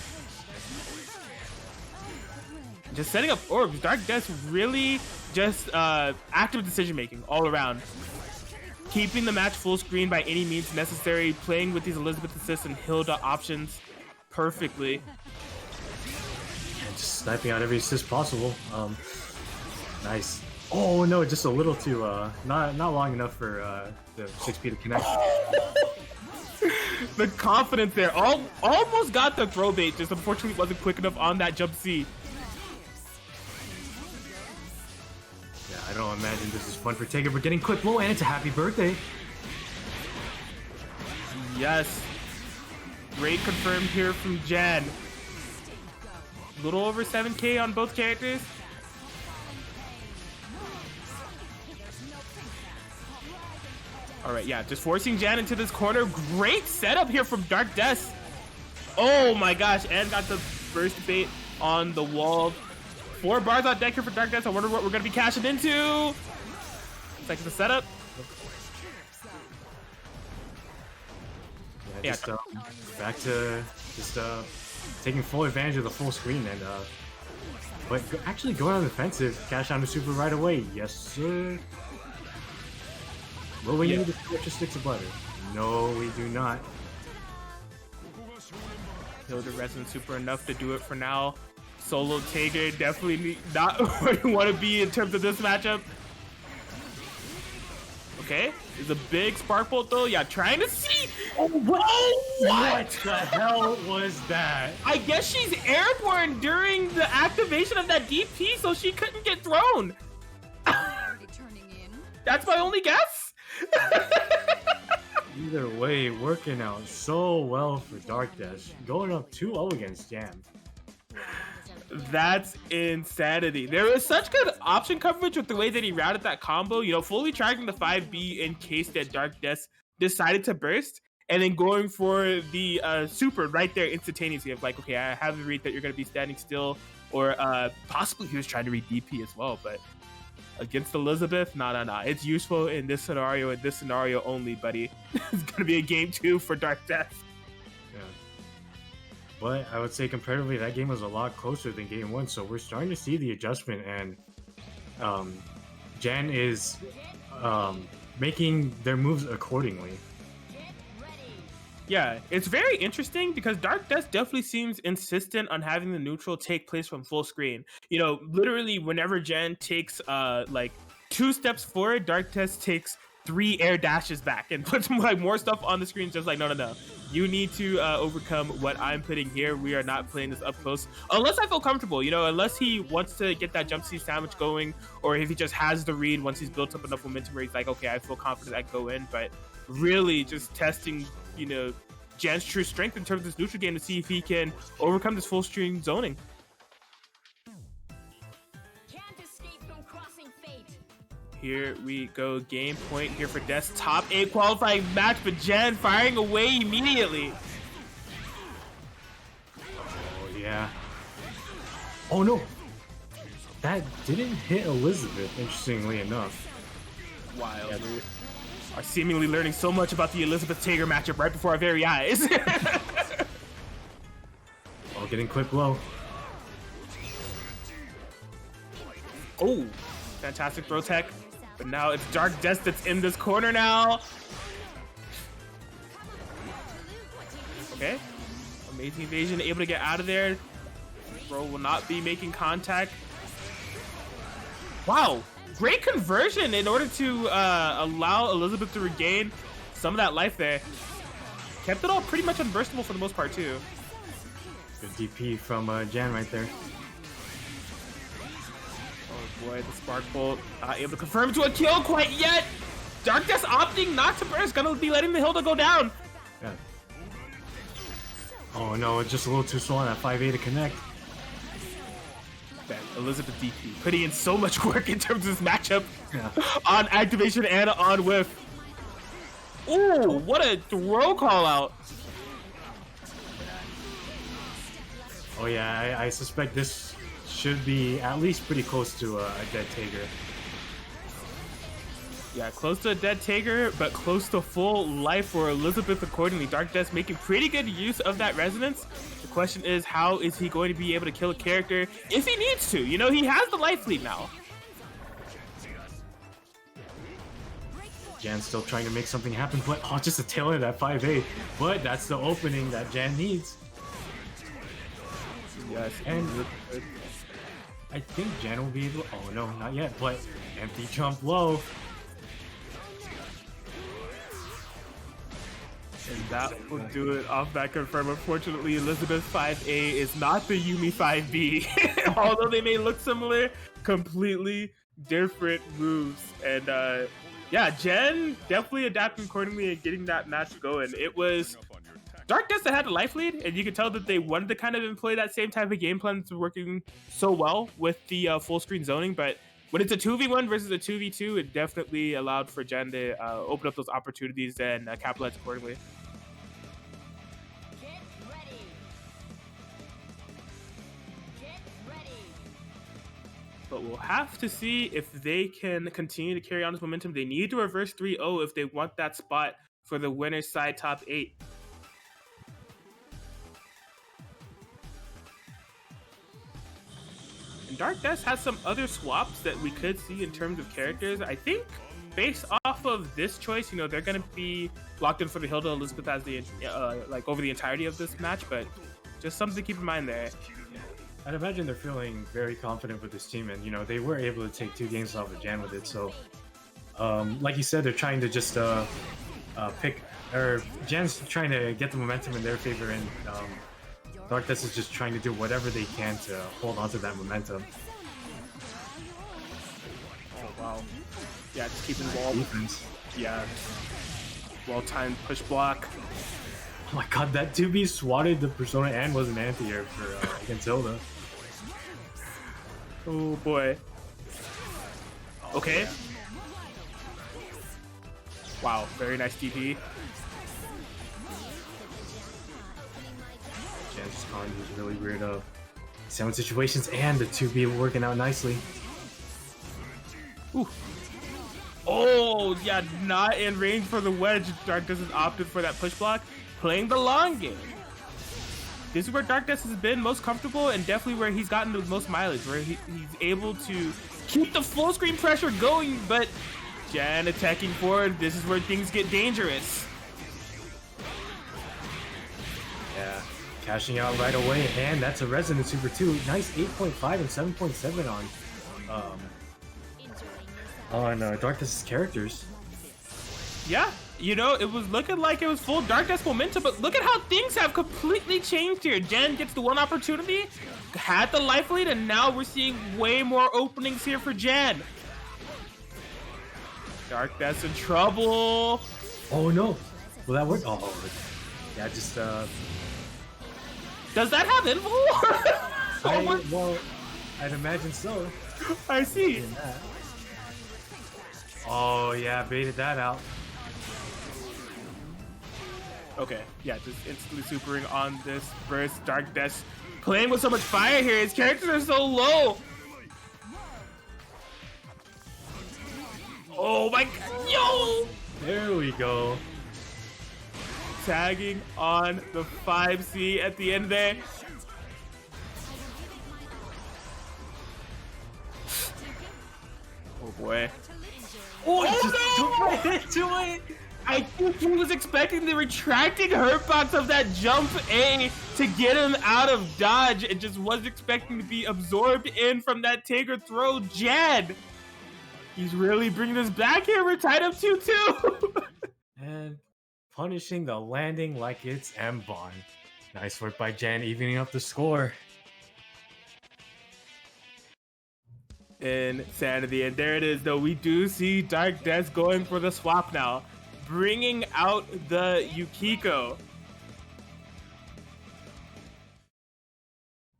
Just setting up orbs. Darkdes really just active decision making all around. Keeping the match full screen by any means necessary. Playing with these Elizabeth assists and Hilda options perfectly. And just sniping out every assist possible. Nice. Oh no, just a little too not long enough for the 6P to connect. The confidence there. Almost got the throw bait, just unfortunately wasn't quick enough on that jump C. Yeah, I don't imagine this is fun for Taker, but getting quick blow, and it's a happy birthday. Yes. Great confirmed here from Jan. A little over 7K on both characters. All right, yeah, just forcing Jan into this corner. Great setup here from Darkdes. Oh my gosh, and got the burst bait on the wall. 4 bars on deck here for Darkdes. I wonder what we're gonna be cashing into. It's like the setup. Yeah, just back to just taking full advantage of the full screen and but actually going on the defensive, cash on the super right away. Yes, sir. Will we need extra sticks of butter? No, we do not. Kill the Resident Super enough to do it for now. Solo Taker definitely not where you want to be in terms of this matchup. Okay, there's a big spark bolt though. Yeah, trying to see. Oh, what the hell was that? I guess she's airborne during the activation of that DP, so she couldn't get thrown. That's my only guess. Either way, working out so well for Darkdes, going up 2-0 against Jan. That's insanity. There was such good option coverage with the way that he routed that combo, you know, fully tracking the 5B in case that Darkdes decided to burst, and then going for the super right there instantaneously of like, okay, I have the read that you're going to be standing still, or possibly he was trying to read DP as well, but against Elizabeth, nah. It's useful in this scenario only, buddy. It's going to be a game 2 for Darkdes. But I would say comparatively, that game was a lot closer than game 1, so we're starting to see the adjustment, and Jan is making their moves accordingly. Yeah, it's very interesting because Darkdes definitely seems insistent on having the neutral take place from full screen. You know, literally whenever Jan takes like 2 steps forward, Darkdes takes 3 air dashes back and puts like more stuff on the screen. Just like, no. You need to overcome what I'm putting here. We are not playing this up close unless I feel comfortable, you know, unless he wants to get that jump seat sandwich going, or if he just has the read once he's built up enough momentum where he's like, okay, I feel confident I can go in. But really just testing, you know, Jan's true strength in terms of this neutral game to see if he can overcome this full screen zoning. Here we go, game point here for Des. Top 8 qualifying match, but Jan firing away immediately. Oh, yeah. Oh, no. That didn't hit Elizabeth, interestingly enough. Wild. Yeah. We are seemingly learning so much about the Elizabeth Tager matchup right before our very eyes. Oh, getting quick low. Oh, fantastic throw tech. But now it's Darkdes that's in this corner now. Okay. Amazing evasion, able to get out of there. Bro will not be making contact. Wow. Great conversion in order to allow Elizabeth to regain some of that life there. Kept it all pretty much unburstable for the most part too. Good DP from Jan right there. Oh boy, the spark bolt not able to confirm to a kill quite yet. Darkdes opting not to burst, gonna be letting the Hilda go down. Yeah. Oh no, it's just a little too slow on that 5A to connect. Man, Elizabeth DP putting in so much work in terms of this matchup, on activation and on whiff. Ooh, what a throw call out. Oh yeah, I suspect this should be at least pretty close to a dead Tager. Yeah, close to a dead Tager, but close to full life for Elizabeth accordingly. Darkdes making pretty good use of that resonance. The question is, how is he going to be able to kill a character if he needs to? You know, he has the life lead now. Jan's still trying to make something happen, but just a tail end of that 5A. But that's the opening that Jan needs. Yes, and I think Jan will be able. Oh no, not yet. But empty jump low. And that will do it off that confirm. Unfortunately, Elizabeth 5A is not the Yumi 5B. Although they may look similar, completely different moves. And yeah, Jen definitely adapting accordingly and getting that match going. It was Darkdes that had the life lead, and you could tell that they wanted to kind of employ that same type of game plan that's working so well with the full screen zoning. But when it's a 2v1 versus a 2v2, it definitely allowed for Jen to open up those opportunities and capitalize accordingly. Get ready. Get ready. But we'll have to see if they can continue to carry on this momentum. They need to reverse 3-0 if they want that spot for the winner's side top 8. And Darkdes has some other swaps that we could see in terms of characters. I think based off of this choice, you know, they're going to be locked in for the Hilda Elizabeth as the like over the entirety of this match, but just something to keep in mind there. I'd imagine they're feeling very confident with this team, and you know they were able to take 2 games off of Jan with it. So, like you said, they're trying to just pick, or Jan's trying to get the momentum in their favor, and Darkdes is just trying to do whatever they can to hold on to that momentum. Oh wow! Yeah, just keeping the ball. Defense. Yeah, well-timed push block. Oh my god, that 2B swatted the Persona and was an anti-air for against Hilda. Oh boy. Okay. Wow, very nice DP. Jan's just calling these really weird sound situations, and the 2B working out nicely. Ooh. Oh, yeah, not in range for the wedge. Darkdes has opted for that push block, playing the long game. This is where Darkdes has been most comfortable and definitely where he's gotten the most mileage, where he's able to keep the full screen pressure going, but Jan attacking forward, this is where things get dangerous. Yeah, cashing out right away, and that's a Resonant Super 2. Nice 8.5 and 7.7 on Darkdes' characters. Yeah, you know, it was looking like it was full Darkdes momentum, but look at how things have completely changed here. Jan gets the one opportunity, had the life lead, and now we're seeing way more openings here for Jan. Darkdes in trouble. Oh no, will that work? Oh, yeah, just Does that have info? well, I'd imagine so. I see. Oh yeah, baited that out. Okay, yeah, just instantly supering on this burst. Darkdes playing with so much fire here. His characters are so low. Oh my god, yo! There we go. Tagging on the 5C at the end there. Oh boy. Oh, Just right into it. I think he was expecting the retracting hurtbox of that jump A to get him out of dodge and just wasn't expecting to be absorbed in from that take or throw. Jan! He's really bringing us back here. We're tied up 2-2. And punishing the landing like it's M-Bond. Nice work by Jan, evening up the score. Insanity. And there it is, though. We do see Darkdes going for the swap now, bringing out the Yukiko.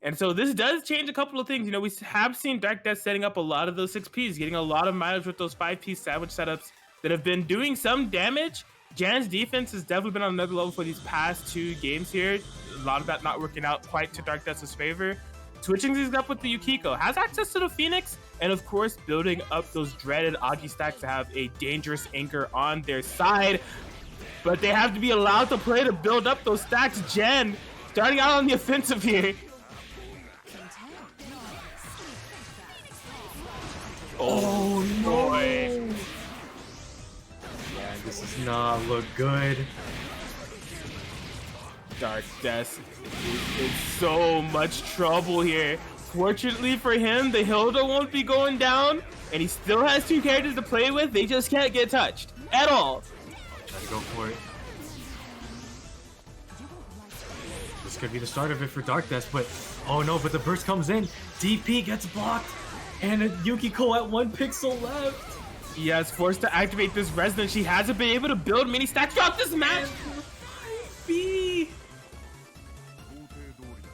And so this does change a couple of things. You know, we have seen Darkdes setting up a lot of those 6Ps, getting a lot of mileage with those 5-piece sandwich setups that have been doing some damage. Jan's defense has definitely been on another level for these past 2 games here. A lot of that not working out quite to Darkdes' favor. Switching things up with the Yukiko, has access to the Phoenix, and of course building up those dreaded Agi stacks to have a dangerous anchor on their side. But they have to be allowed to play to build up those stacks. Jen starting out on the offensive here. Oh no! Yeah, this does not look good. Darkdes is in so much trouble here. Fortunately for him, the Hilda won't be going down, and he still has 2 characters to play with. They just can't get touched at all. Try to go for it. This could be the start of it for Darkdes, but oh no, but the burst comes in. DP gets blocked. And a Yukiko at 1 pixel left. Yes, forced to activate this resonance. She hasn't been able to build mini stacks throughout this match. B.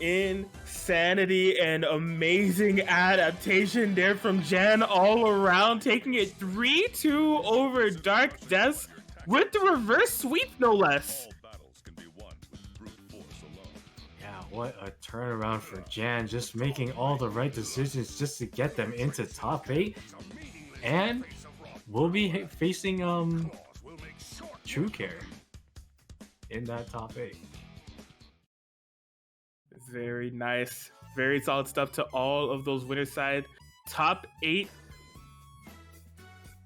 Insanity and amazing adaptation there from Jan all around, taking it 3-2 over Darkdes with the reverse sweep, no less. Yeah, what a turnaround for Jan, just making all the right decisions just to get them into top 8. And we'll be facing True Care in that top 8. Very nice, very solid stuff to all of those winner side top 8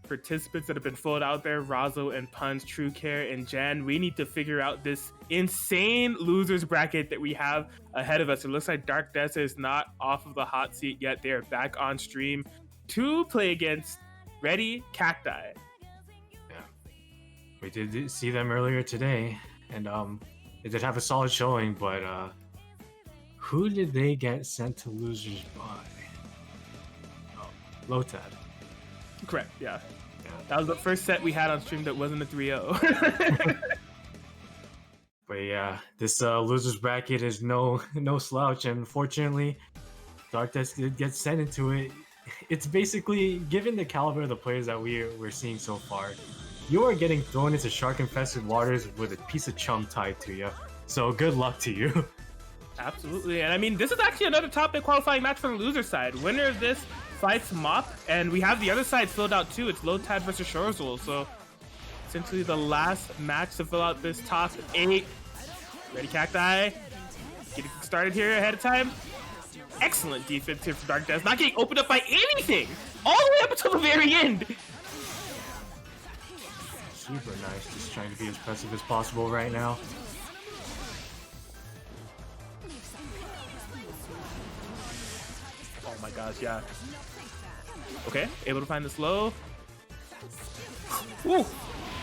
participants that have been floated out there. Razzo and Punz, True Care, and Jan. We need to figure out this insane losers bracket that we have ahead of us. It looks like Darkdes is not off of the hot seat yet. They are back on stream to play against RettCacti. Yeah, we did see them earlier today, and they did have a solid showing, but who did they get sent to losers by? Oh, Lotad. Correct, yeah. That was the first set we had on stream that wasn't a 3-0. But yeah, this losers bracket is no slouch, and unfortunately, Darkdes did get sent into it. It's basically, given the caliber of the players that we're seeing so far, you are getting thrown into shark-infested waters with a piece of chum tied to you. So good luck to you. Absolutely, and I mean, this is actually another top 8 qualifying match from the loser side. Winner of this fights Mop, and we have the other side filled out too. It's Lotad versus Shorzul, so essentially the last match to fill out this top 8. RettCacti getting started here ahead of time. Excellent defense here for Darkdes, not getting opened up by anything all the way up until the very end. Super nice, just trying to be as impressive as possible right now. Oh my gosh, yeah. Okay, able to find the slow. Woo!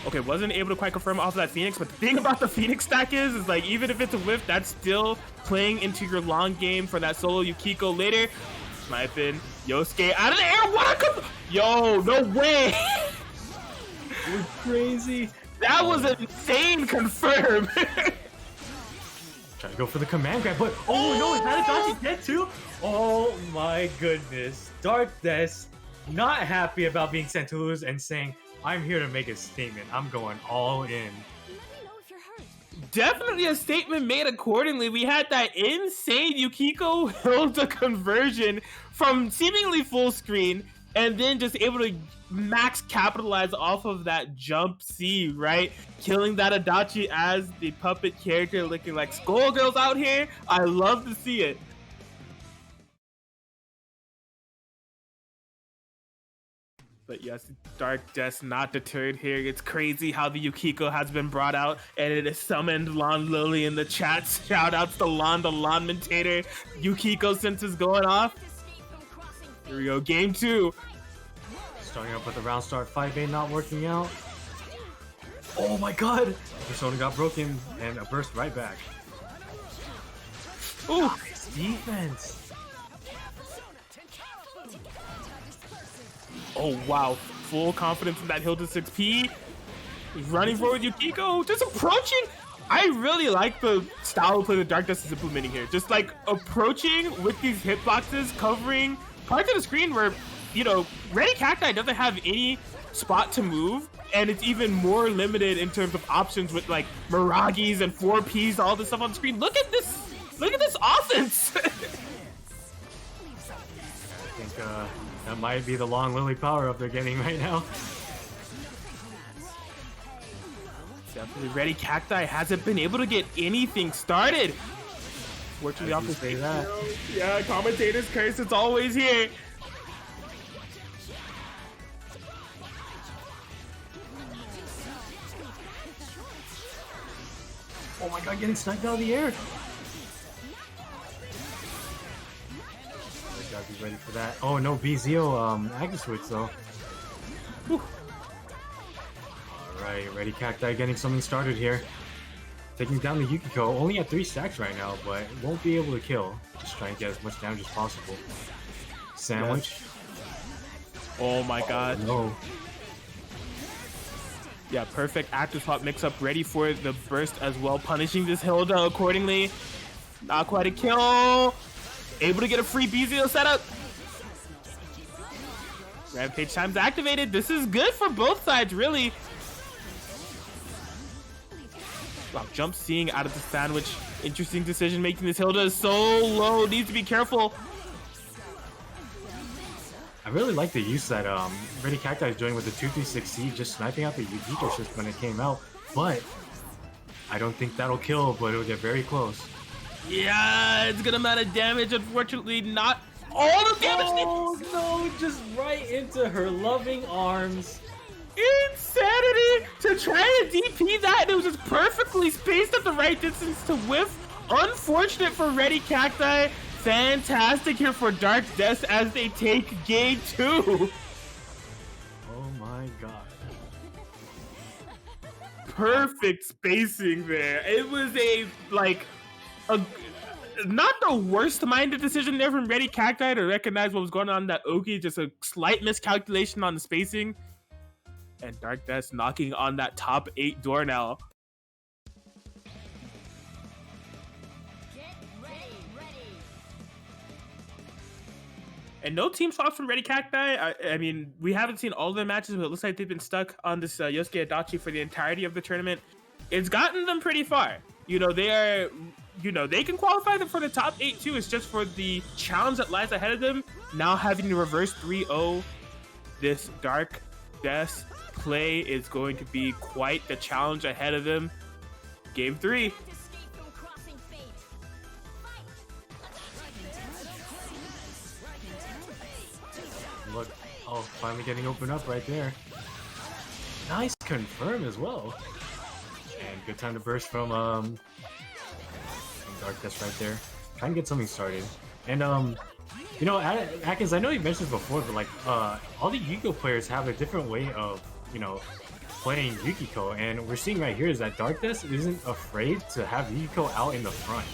Okay, wasn't able to quite confirm off of that Phoenix, but the thing about the Phoenix stack is like, even if it's a whiff, that's still playing into your long game for that solo Yukiko later. Sniping Yosuke out of the air. What a yo, no way! It was crazy. That was insane confirm. Trying to go for the command grab, but oh no, is that a dodgy get too? Oh my goodness. Darkdes not happy about being sent to lose and saying, I'm here to make a statement. I'm going all in. Definitely a statement made accordingly. We had that insane Yukiko Hilda conversion from seemingly full screen and then just able to max capitalize off of that jump C, right? Killing that Adachi as the puppet character, looking like Skullgirls out here. I love to see it. But yes, Darkdes not deterred here. It's crazy how the Yukiko has been brought out and it is summoned. Lon Lily in the chat. Shout outs to Lon, the Lonmentator. Yukiko senses going off. Here we go, game 2. Starting up with the round start 5A not working out. Oh my god! Persona got broken and a burst right back. Ooh! Nice defense! Oh wow, full confidence in that Hilda 6P. Running forward Yukiko, just approaching. I really like the style of play that Darkdes is implementing here. Just like approaching with these hitboxes, covering parts of the screen where, you know, RettCacti doesn't have any spot to move, and it's even more limited in terms of options with like Miragis and 4Ps, all this stuff on the screen. Look at this offense. I think that might be the long Lily power up they're getting right now. Definitely RettCacti hasn't been able to get anything started. Fortunately off the that. Yeah, commentator's curse, it's always here. Oh my god, getting sniped out of the air. Gotta be ready for that. Oh no, BZO active switch though. Alright, RettCacti getting something started here. Taking down the Yukiko, only at 3 stacks right now, but won't be able to kill. Just trying to get as much damage as possible. Sandwich. Oh my god. No. Yeah, perfect active swap mix up, ready for the burst as well, punishing this Hilda accordingly. Not quite a kill. Able to get a free BZO setup. Rampage time's activated. This is good for both sides, really. Wow, jump seeing out of the sandwich. Interesting decision making. This Hilda is so low. Needs to be careful. I really like the use that RettCacti is doing with the 236C, just sniping out the Yukiko shift when it came out. But I don't think that'll kill, but it'll get very close. Yeah, it's gonna amount of damage. Unfortunately, not all the damage. Oh no, just right into her loving arms. Insanity to try to DP that, and it was just perfectly spaced at the right distance to whiff. Unfortunate for RettCacti. Fantastic here for Darkdes as they take game 2. Oh my god. Perfect spacing there. It was not the worst minded decision there from RettCacti to recognize what was going on in that Oki, just a slight miscalculation on the spacing. And Darkdes knocking on that top 8 door now. And no team swaps from RettCacti. I mean, we haven't seen all of their matches, but it looks like they've been stuck on this Yosuke Adachi for the entirety of the tournament. It's gotten them pretty far. You know, they can qualify them for the top 8 too. It's just for the challenge that lies ahead of them. Now having to reverse 3-0 this Darkdes play is going to be quite the challenge ahead of them. Game 3. Look, oh, finally getting opened up right there. Nice confirm as well. And good time to burst from Darkdes right there. Trying to get something started. And you know, Atkins, I know you mentioned this before, but like all the Yukiko players have a different way of, you know, playing Yukiko, and we're seeing right here is that Darkdes isn't afraid to have Yukiko out in the front.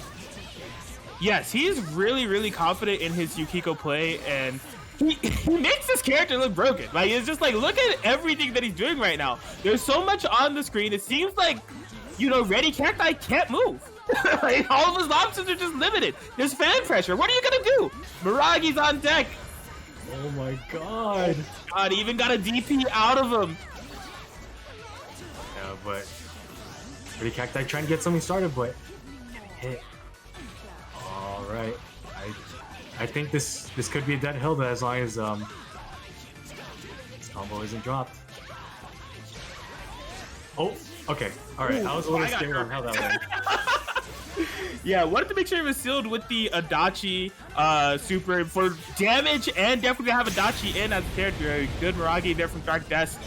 Yes, he's really confident in his Yukiko play, and he makes this character look broken. Like, it's just like, look at everything that he's doing right now. There's so much on the screen. It seems like, you know, RettCacti can't move. Like, all of his options are just limited. There's fan pressure. What are you gonna do? Miragi's on deck. Oh my god. God, he even got a DP out of him. Yeah, but RettCacti trying to get something started, but hit. All right. I think this could be a dead Hilda as long as this combo isn't dropped. Oh, okay. All right. I was a little scared on how that went. Yeah, wanted to make sure it was sealed with the Adachi super for damage, and definitely have Adachi in as a character. Good Miragi there from Darkdes.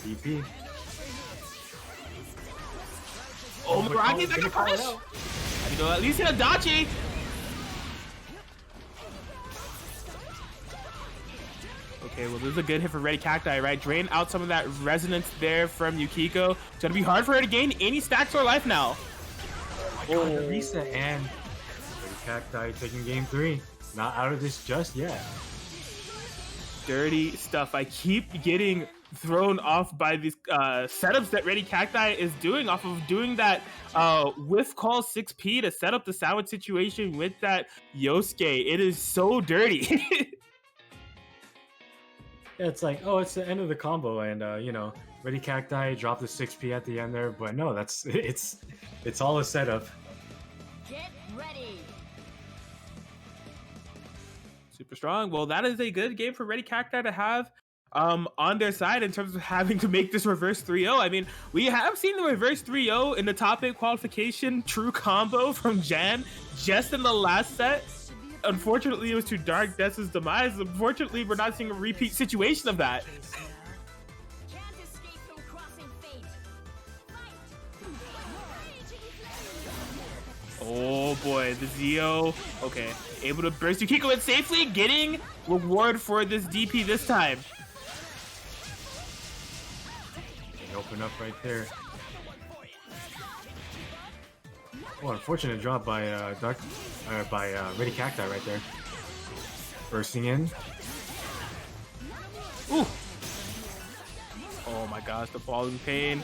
DP. Oh, Miragi's like a punish. You know, at least hit Adachi. Okay, well, this is a good hit for RettCacti, right? Drain out some of that resonance there from Yukiko. It's gonna be hard for her to gain any stacks or life now. Oh, the reset, and RettCacti taking game 3. Not out of this just yet. Dirty stuff. I keep getting thrown off by these setups that RettCacti is doing, off of doing that whiff call 6P to set up the sandwich situation with that Yosuke. It is so dirty. It's like, oh, it's the end of the combo, and you know, RettCacti dropped the 6P at the end there, but no, it's all a setup. Get ready. Super strong. Well, that is a good game for RettCacti to have on their side in terms of having to make this reverse 3-0. I mean, we have seen the reverse 3-0 in the top 8 qualification true combo from Jan just in the last set. Unfortunately, it was to Darkdes' demise. Unfortunately, we're not seeing a repeat situation of that. Can't escape from crossing fate. Oh boy, the Zio. Okay, able to burst Yukiko in safely, getting reward for this DP this time. They open up right there. Oh, unfortunate drop by RettCacti right there. Bursting in. Ooh. Oh my gosh, the falling pain.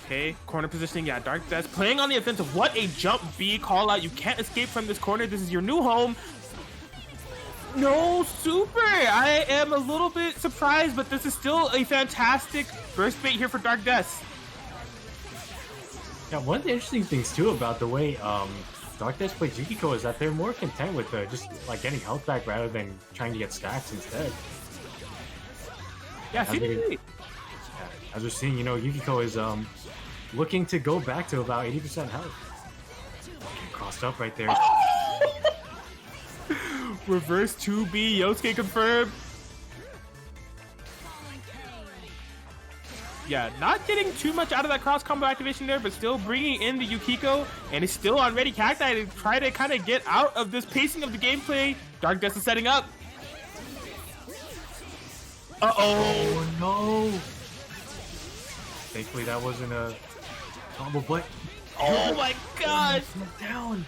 Okay, corner positioning. Yeah, Darkdes playing on the offensive. What a jump B call out. You can't escape from this corner. This is your new home. No super. I am a little bit surprised, but this is still a fantastic burst bait here for Darkdes. Yeah, one of the interesting things too about the way Darkdes plays Yukiko is that they're more content with just like getting health back rather than trying to get stacks instead. Yeah, as we're seeing, you know, Yukiko is looking to go back to about 80% health. Okay, crossed up right there. Reverse 2B, Yosuke confirmed. Yeah, not getting too much out of that cross combo activation there, but still bringing in the Yukiko, and it's still on RettCacti to try to kind of get out of this pacing of the gameplay. Darkdes is setting up. Oh no! Thankfully that wasn't a combo, but oh my god! Down.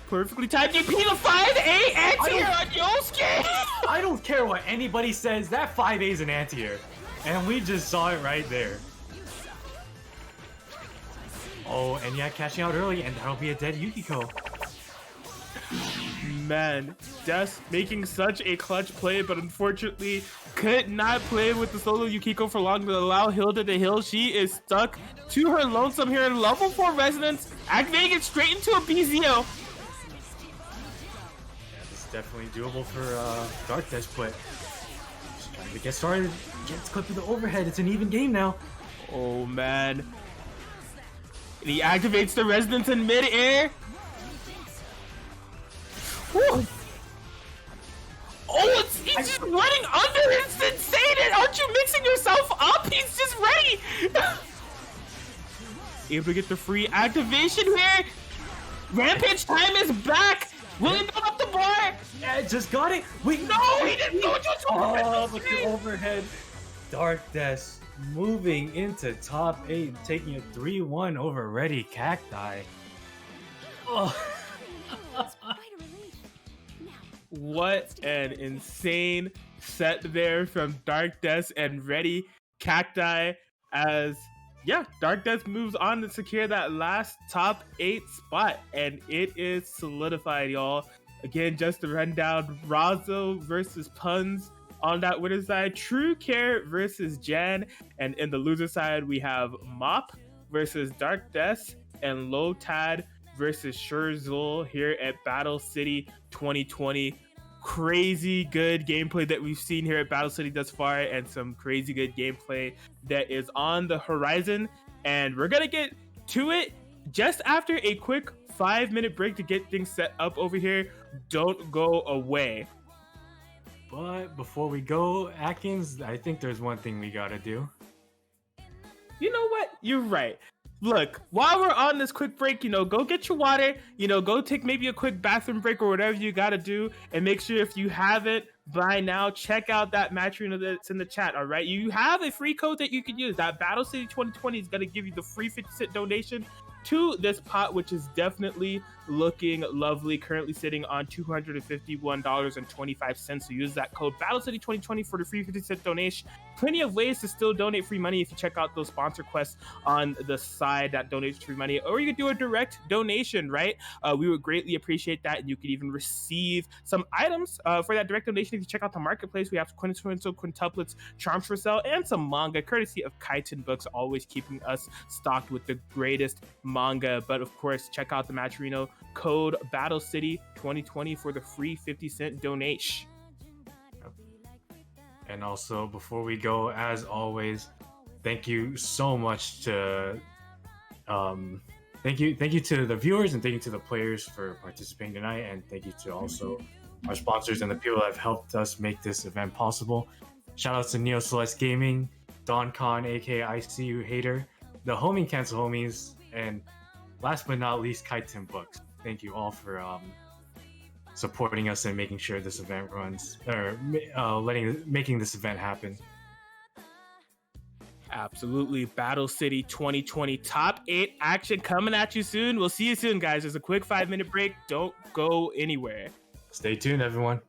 Perfectly timed GP, the 5A anti-air on Yosuke! I don't care what anybody says, that 5A is an anti-air. And we just saw it right there. Oh, and yeah, catching out early, and that'll be a dead Yukiko. Man, Des making such a clutch play, but unfortunately could not play with the solo Yukiko for long to allow Hilda to heal. She is stuck to her lonesome here in level 4 Resonance, activating it straight into a BZO. Yeah, this is definitely doable for Darkdes, but just trying to get started. Gets clipped with the overhead. It's an even game now. Oh man. And he activates the Resonance in mid-air. Woo. Oh, he's just running under. It's insane. Aren't you mixing yourself up? He's just ready. Able to get the free activation here. Rampage time is back. William build up the bar. Yeah, just got it. Wait, no, he didn't go to but the overhead. Darkdes moving into top 8, taking a 3-1 over RettCacti. Oh. What an insane set there from Darkdes and RettCacti, as yeah, Darkdes moves on to secure that last top 8 spot, and it is solidified, y'all. Again, just to run down, Razzo versus Puns on that winner side, True Care versus Jan, and in the loser side we have Mop versus Darkdes and Lotad versus Shurzul here at Battle City 2020. Crazy good gameplay that we've seen here at Battle City thus far, and some crazy good gameplay that is on the horizon, and we're gonna get to it just after a quick 5-minute break to get things set up over here. Don't go away. But before we go, Atkins, I think there's one thing we gotta do. You know what? You're right. Look, while we're on this quick break, you know, go get your water, you know, go take maybe a quick bathroom break or whatever you gotta do, and make sure if you haven't by now, check out that match that's in the chat, all right? You have a free code that you can use. That Battle City 2020 is gonna give you the free 50-cent donation to this pot, which is definitely looking lovely, currently sitting on $251.25. So use that code BattleCity2020 for the free 50-cent donation. Plenty of ways to still donate free money if you check out those sponsor quests on the side that donates free money, or you could do a direct donation, right? We would greatly appreciate that, and you could even receive some items for that direct donation if you check out the marketplace. We have quintessential quintuplets, charms for sale, and some manga courtesy of Kaiten Books, always keeping us stocked with the greatest manga. But of course, check out the Matcherino code BattleCity2020 for the free 50-cent donation. And also, before we go, as always, thank you so much to thank you to the viewers, and thank you to the players for participating tonight, and thank you to also our sponsors and the people that have helped us make this event possible. Shout out to Neo Celeste Gaming, Don Khan, aka I See You Hater, the Homing Cancel Homies, and last but not least, Kaiten Books. Thank you all for supporting us and making sure this event runs, or making this event happen. Absolutely. Battle City 2020 top 8 action coming at you soon. We'll see you soon, guys. There's a quick 5-minute break. Don't go anywhere. Stay tuned, everyone.